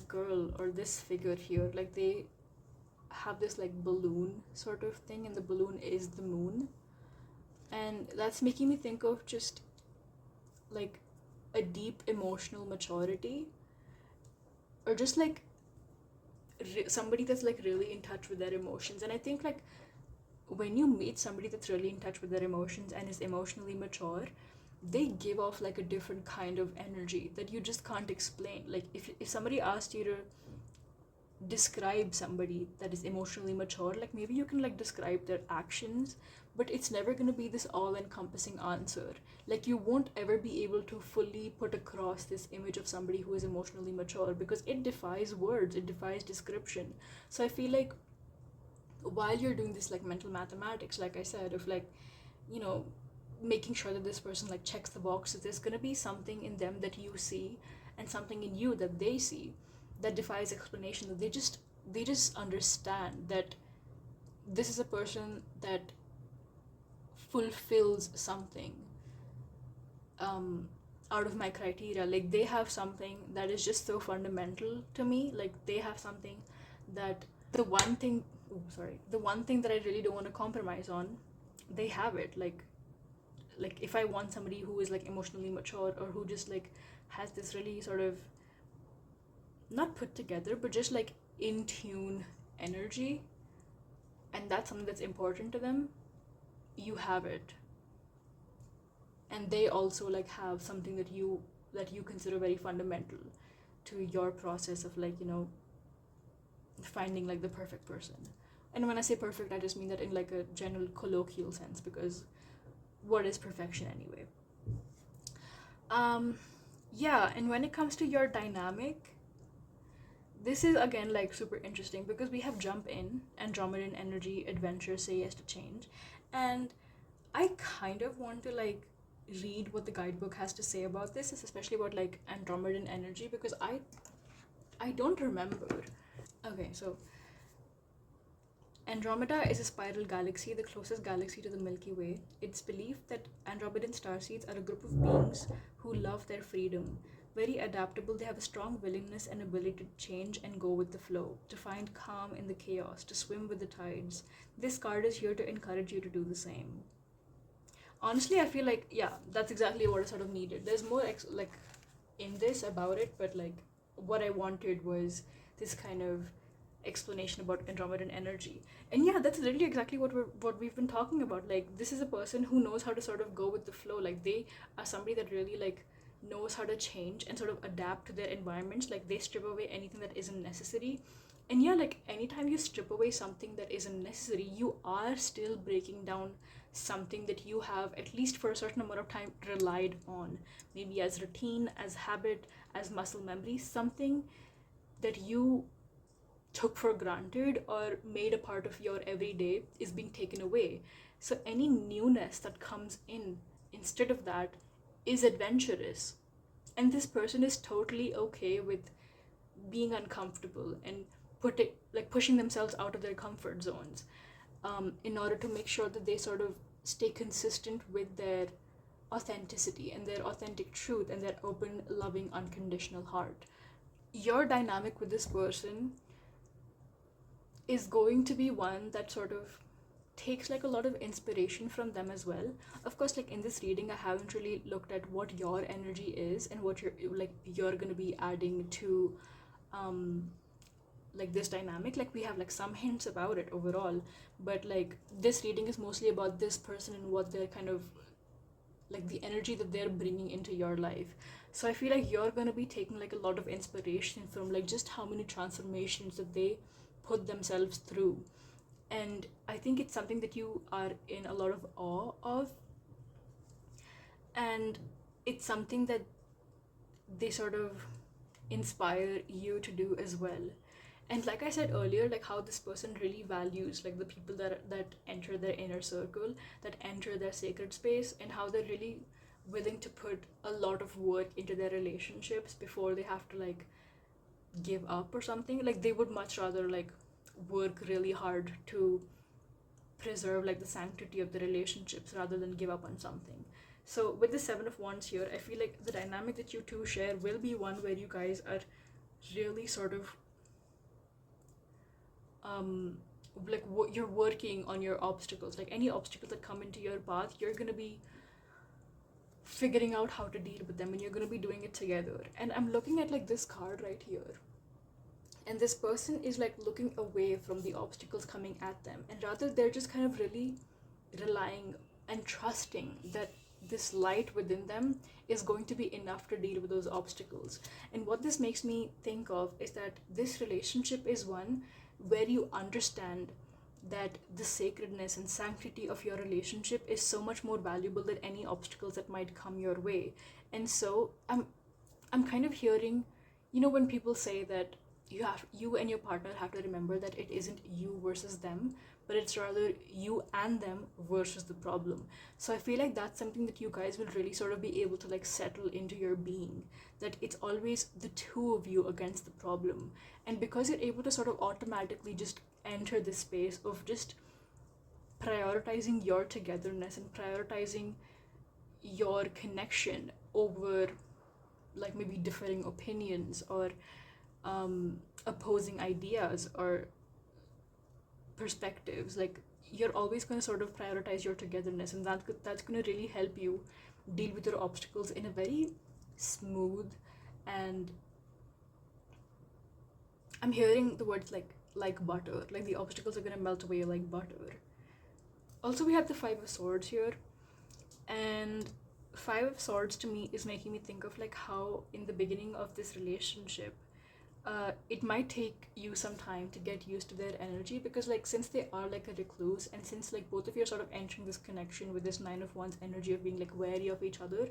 girl or this figure here, like they have this like balloon sort of thing, and the balloon is the moon, and that's making me think of just like a deep emotional maturity, or just like somebody that's like really in touch with their emotions. And I think like when you meet somebody that's really in touch with their emotions and is emotionally mature, they give off like a different kind of energy that you just can't explain. Like if somebody asked you to describe somebody that is emotionally mature, like maybe you can like describe their actions, but it's never going to be this all-encompassing answer. Like you won't ever be able to fully put across this image of somebody who is emotionally mature, because it defies words, it defies description. So I feel like while you're doing this like mental mathematics, like I said, of like, you know, making sure that this person like checks the boxes, there's going to be something in them that you see and something in you that they see that defies explanation, that they just understand that this is a person that fulfills something out of my criteria. Like they have something that is just so fundamental to me. Like they have something that the one thing that I really don't want to compromise on, they have it. Like if I want somebody who is like emotionally mature, or who just like has this really sort of not put together but just like in tune energy, and that's something that's important to them, you have it. And they also like have something that you consider very fundamental to your process of like, you know, finding like the perfect person. And when I say perfect, I just mean that in like a general colloquial sense, because what is perfection anyway? Yeah, and when it comes to your dynamic, this is again like super interesting, because we have jump in, Andromedan energy, adventure, say yes to change. And I kind of want to like read what the guidebook has to say about this, especially about like Andromedan energy, because I don't remember. Okay, so Andromeda is a spiral galaxy, the closest galaxy to the Milky Way. It's believed that Andromedan starseeds are a group of beings who love their freedom. Very adaptable, they have a strong willingness and ability to change and go with the flow, to find calm in the chaos, to swim with the tides. This card is here to encourage you to do the same. Honestly, I feel like, yeah, that's exactly what I sort of needed. There's more like in this about it, but like what I wanted was this kind of explanation about Andromedan energy. And yeah, that's really exactly what we've been talking about. Like this is a person who knows how to sort of go with the flow. Like they are somebody that really like knows how to change and sort of adapt to their environments. Like they strip away anything that isn't necessary. And yeah, like anytime you strip away something that isn't necessary, you are still breaking down something that you have, at least for a certain amount of time, relied on. Maybe as routine, as habit, as muscle memory, something that you took for granted or made a part of your everyday is being taken away. So any newness that comes in instead of that is adventurous. And this person is totally okay with being uncomfortable and pushing themselves out of their comfort zones, in order to make sure that they sort of stay consistent with their authenticity and their authentic truth and their open, loving, unconditional heart. Your dynamic with this person is going to be one that sort of takes like a lot of inspiration from them as well. Of course, like in this reading, I haven't really looked at what your energy is and what you're going to be adding to like this dynamic. Like we have like some hints about it overall, but like this reading is mostly about this person and what they're kind of like the energy that they're bringing into your life. So I feel like you're going to be taking like a lot of inspiration from like just how many transformations that they put themselves through. And I think it's something that you are in a lot of awe of, and it's something that they sort of inspire you to do as well. And like I said earlier, like how this person really values like the people that enter their inner circle, that enter their sacred space, and how they're really willing to put a lot of work into their relationships before they have to like give up or something. Like they would much rather like work really hard to preserve like the sanctity of the relationships rather than give up on something. So with the Seven of Wands here, I feel like the dynamic that you two share will be one where you guys are really sort of like you're working on your obstacles. Like any obstacles that come into your path, you're gonna be figuring out how to deal with them, and you're gonna be doing it together. And I'm looking at like this card right here, and this person is like looking away from the obstacles coming at them, and rather they're just kind of really relying and trusting that this light within them is going to be enough to deal with those obstacles. And what this makes me think of is that this relationship is one where you understand that the sacredness and sanctity of your relationship is so much more valuable than any obstacles that might come your way. And so I'm kind of hearing, you know, when people say that you and your partner have to remember that it isn't you versus them, but it's rather you and them versus the problem. So I feel like that's something that you guys will really sort of be able to like settle into your being, that it's always the two of you against the problem. And because you're able to sort of automatically just enter this space of just prioritizing your togetherness and prioritizing your connection over like maybe differing opinions or opposing ideas or perspectives, like you're always going to sort of prioritize your togetherness, and that's going to really help you deal with your obstacles in a very smooth, and I'm hearing the words like butter, like the obstacles are going to melt away like butter. Also, we have the Five of Swords here, and Five of Swords to me is making me think of like how in the beginning of this relationship, it might take you some time to get used to their energy, because like since they are like a recluse, and since like both of you are sort of entering this connection with this Nine of Wands energy of being like wary of each other,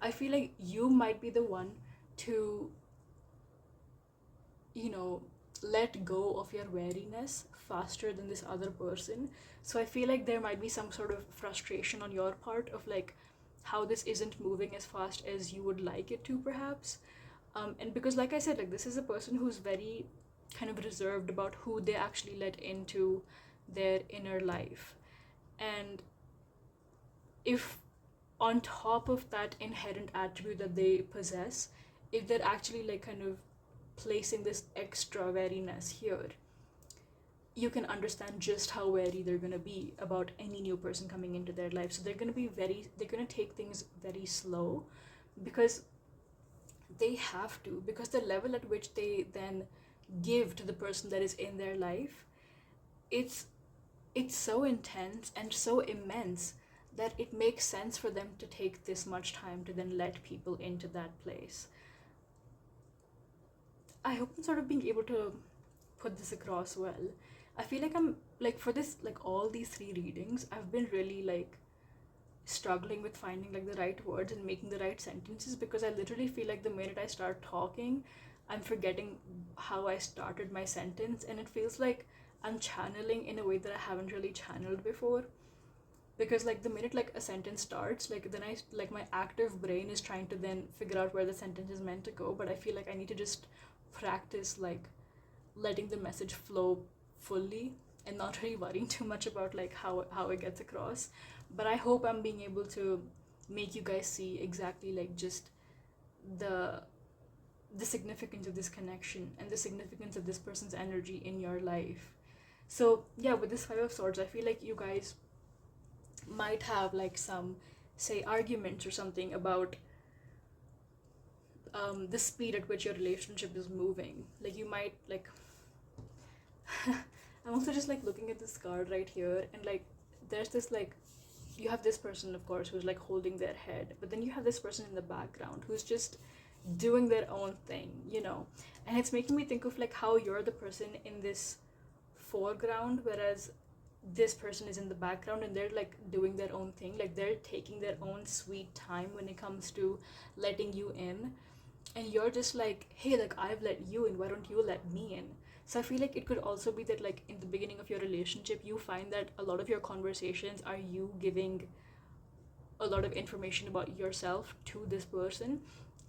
I feel like you might be the one to, you know, let go of your wariness faster than this other person. So I feel like there might be some sort of frustration on your part of like how this isn't moving as fast as you would like it to, perhaps. And because like I said, like this is a person who's very kind of reserved about who they actually let into their inner life. And if on top of that inherent attribute that they possess, if they're actually like kind of placing this extra wariness here, you can understand just how wary they're going to be about any new person coming into their life. So they're going to take things very slow, because they have to, because the level at which they then give to the person that is in their life, it's so intense and so immense that it makes sense for them to take this much time to then let people into that place. I hope I'm sort of being able to put this across well. I feel like I'm like, for this, like all these three readings, I've been really like struggling with finding like the right words and making the right sentences, because I literally feel like the minute I start talking, I'm forgetting how I started my sentence, and it feels like I'm channeling in a way that I haven't really channeled before. Because like the minute like a sentence starts, like then I like my active brain is trying to then figure out where the sentence is meant to go, but I feel like I need to just practice like letting the message flow fully and not really worrying too much about like how it gets across. But I hope I'm being able to make you guys see exactly like just the significance of this connection and the significance of this person's energy in your life. So yeah, with this Five of Swords, I feel like you guys might have like some, say, arguments or something about the speed at which your relationship is moving. Like you might like I'm also just like looking at this card right here, and like there's this like, you have this person of course who's like holding their head, but then you have this person in the background who's just doing their own thing, you know. And it's making me think of like how you're the person in this foreground, whereas this person is in the background, and they're like doing their own thing, like they're taking their own sweet time when it comes to letting you in, and you're just like, hey, like I've let you in, why don't you let me in? So I feel like it could also be that like in the beginning of your relationship, you find that a lot of your conversations are you giving a lot of information about yourself to this person,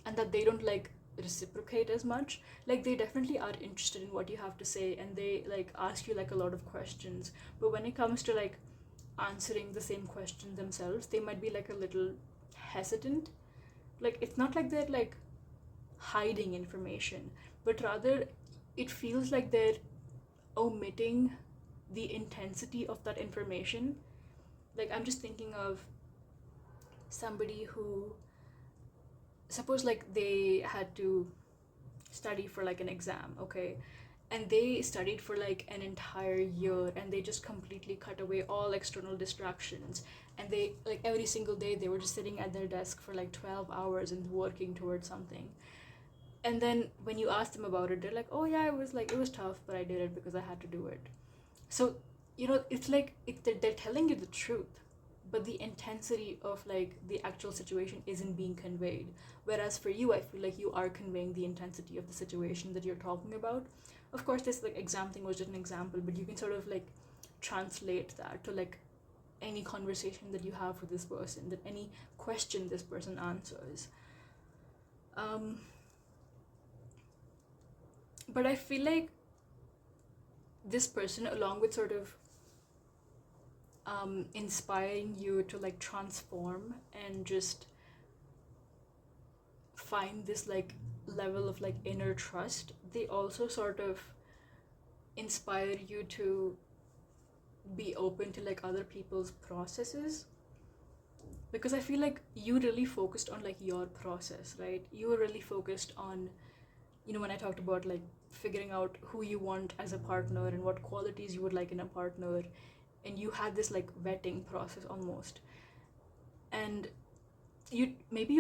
and that they don't like reciprocate as much. Like they definitely are interested in what you have to say, and they like ask you like a lot of questions, but when it comes to like answering the same question themselves. They might be like a little hesitant. Like, it's not like they're like hiding information, but rather it feels like they're omitting the intensity of that information. Like, I'm just thinking of somebody who, suppose like they had to study for like an exam, okay, and they studied for like an entire year, and they just completely cut away all external distractions, and they like every single day they were just sitting at their desk for like 12 hours and working towards something. And then when you ask them about it, they're like, oh yeah, it was tough, but I did it because I had to do it. So, it's like they're telling you the truth, but the intensity of like the actual situation isn't being conveyed. Whereas for you, I feel like you are conveying the intensity of the situation that you're talking about. Of course, this like exam thing was just an example, but you can sort of like translate that to like any conversation that you have with this person, that any question this person answers. But I feel like this person, along with sort of inspiring you to like transform and just find this like level of like inner trust, they also sort of inspire you to be open to like other people's processes. Because I feel like you really focused on like your process, right? You were really focused on, when I talked about like figuring out who you want as a partner and what qualities you would like in a partner, and you had this like vetting process almost. And you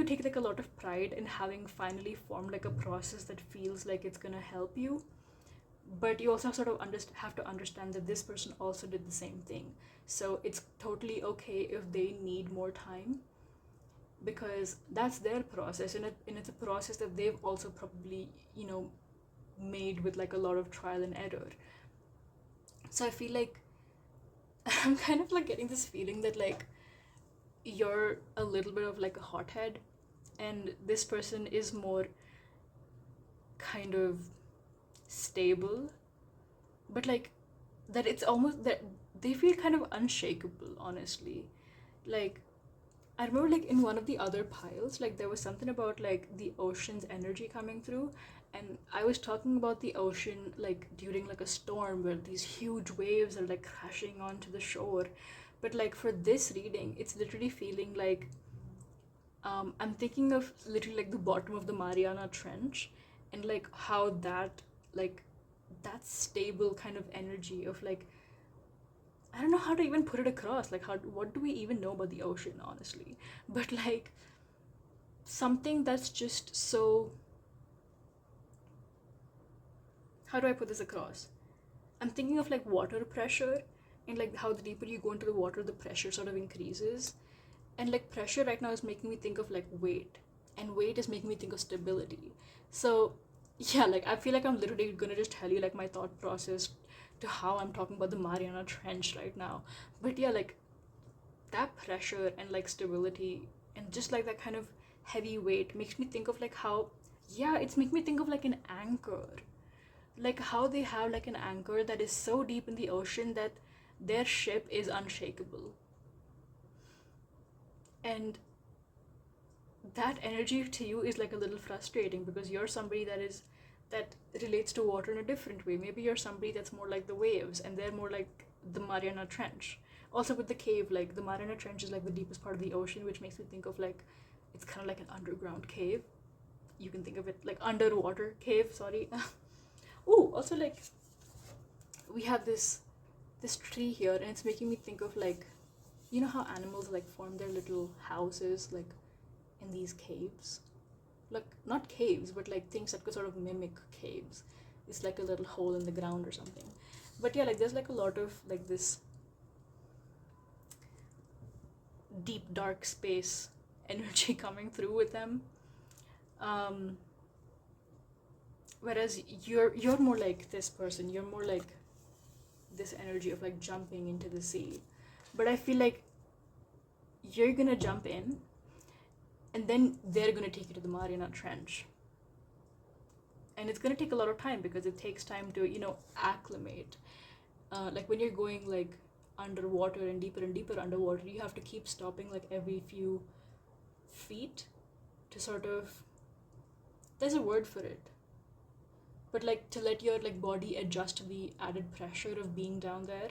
take like a lot of pride in having finally formed like a process that feels like it's gonna help you, but you also sort of have to understand that this person also did the same thing. So it's totally okay if they need more time, because that's their process, and it's a process that they've also probably made with like a lot of trial and error. So I feel like I'm kind of like getting this feeling that like you're a little bit of like a hothead, and this person is more kind of stable, but like that it's almost that they feel kind of unshakable, honestly. Like, I remember like in one of the other piles, like there was something about like the ocean's energy coming through, and I was talking about the ocean like during like a storm where these huge waves are like crashing onto the shore. But like for this reading, it's literally feeling like I'm thinking of literally like the bottom of the Mariana Trench, and like how that stable kind of energy of like, I don't know how to even put it across. Like, what do we even know about the ocean, honestly? But like something that's just so, how do I put this across? I'm thinking of like water pressure, and like how the deeper you go into the water, the pressure sort of increases. And like pressure right now is making me think of like weight, and weight is making me think of stability. So yeah, like I feel like I'm literally gonna just tell you like my thought process to how I'm talking about the Mariana Trench right now. But yeah, like that pressure and like stability and just like that kind of heavy weight makes me think of like how, yeah, it's making me think of like an anchor. Like how they have like an anchor that is so deep in the ocean that their ship is unshakable. And that energy to you is like a little frustrating, because you're somebody that relates to water in a different way. Maybe you're somebody that's more like the waves, and they're more like the Mariana Trench. Also with the cave, like the Mariana Trench is like the deepest part of the ocean, which makes me think of like, it's kind of like an underground cave. You can think of it like underwater cave, sorry. Oh, also like we have this tree here, and it's making me think of like, you know how animals like form their little houses like in these caves? Like not caves, but like things that could sort of mimic caves. It's like a little hole in the ground or something. But yeah, like there's like a lot of like this deep dark space energy coming through with them. Whereas you're more like this person. You're more like this energy of like jumping into the sea. But I feel like you're gonna jump in, and then they're gonna take you to the Mariana Trench. And it's gonna take a lot of time, because it takes time to acclimate. Like when you're going like underwater and deeper underwater, you have to keep stopping like every few feet to sort of, there's a word for it, but like to let your like body adjust to the added pressure of being down there.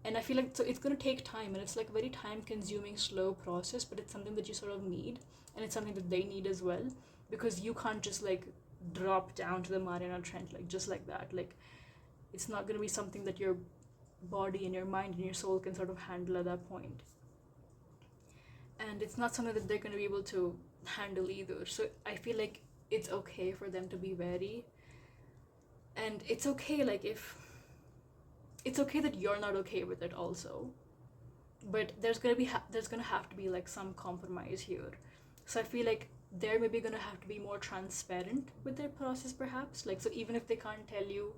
And I feel like so it's going to take time, and it's like a very time consuming slow process, but it's something that you sort of need, and it's something that they need as well, because you can't just like drop down to the Mariana Trench like just like that. Like it's not going to be something that your body and your mind and your soul can sort of handle at that point, and it's not something that they're going to be able to handle either. So I feel like it's okay for them to be wary, and it's okay like if it's okay that you're not okay with it also, but there's gonna have to be like some compromise here. So I feel like they're maybe gonna have to be more transparent with their process, perhaps. Like, so even if they can't tell you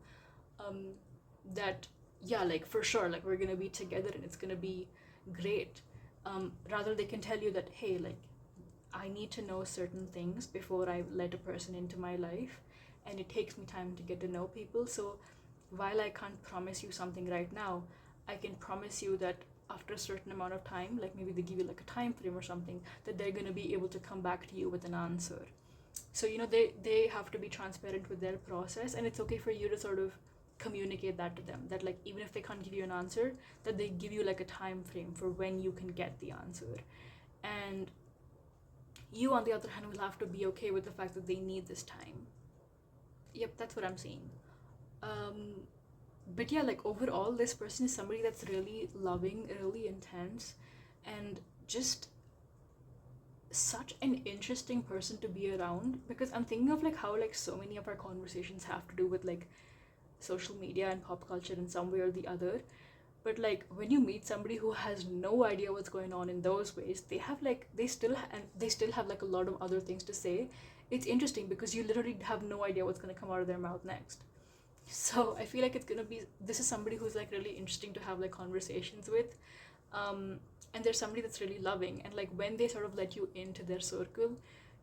that, yeah, like for sure, like we're gonna be together and it's gonna be great, rather they can tell you that, hey, like I need to know certain things before I let a person into my life, and it takes me time to get to know people. So while I can't promise you something right now, I can promise you that after a certain amount of time, like maybe they give you like a time frame or something, that they're going to be able to come back to you with an answer. So, you know, they have to be transparent with their process, and it's okay for you to sort of communicate that to them, that like even if they can't give you an answer, that they give you like a time frame for when you can get the answer. And you, on the other hand, will have to be okay with the fact that they need this time. Yep, that's what I'm seeing. But yeah, like overall, this person is somebody that's really loving, really intense, and just such an interesting person to be around, because I'm thinking of like how like so many of our conversations have to do with like social media and pop culture in some way or the other. But like when you meet somebody who has no idea what's going on in those ways, they have like they still have like a lot of other things to say. It's interesting because you literally have no idea what's going to come out of their mouth next. So I feel like this is somebody who's like really interesting to have like conversations with, and there's somebody that's really loving, and like when they sort of let you into their circle,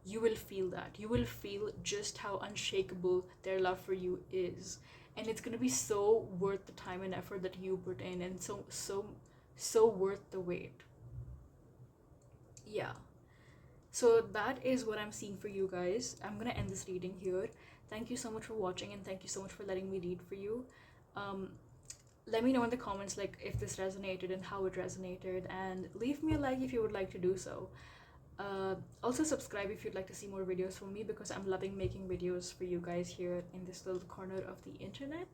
you will feel just how unshakable their love for you is, and it's going to be so worth the time and effort that you put in, and so worth the wait. Yeah. So that is what I'm seeing for you guys. I'm gonna end this reading here. Thank you so much for watching, and thank you so much for letting me read for you. Let me know in the comments like if this resonated and how it resonated, and leave me a like if you would like to do so. Also subscribe if you'd like to see more videos from me, because I'm loving making videos for you guys here in this little corner of the internet.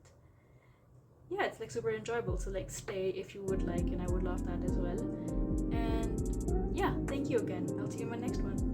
Yeah, it's like super enjoyable, so like stay if you would like, and I would love that as well. And yeah, thank you again. I'll see you in my next one.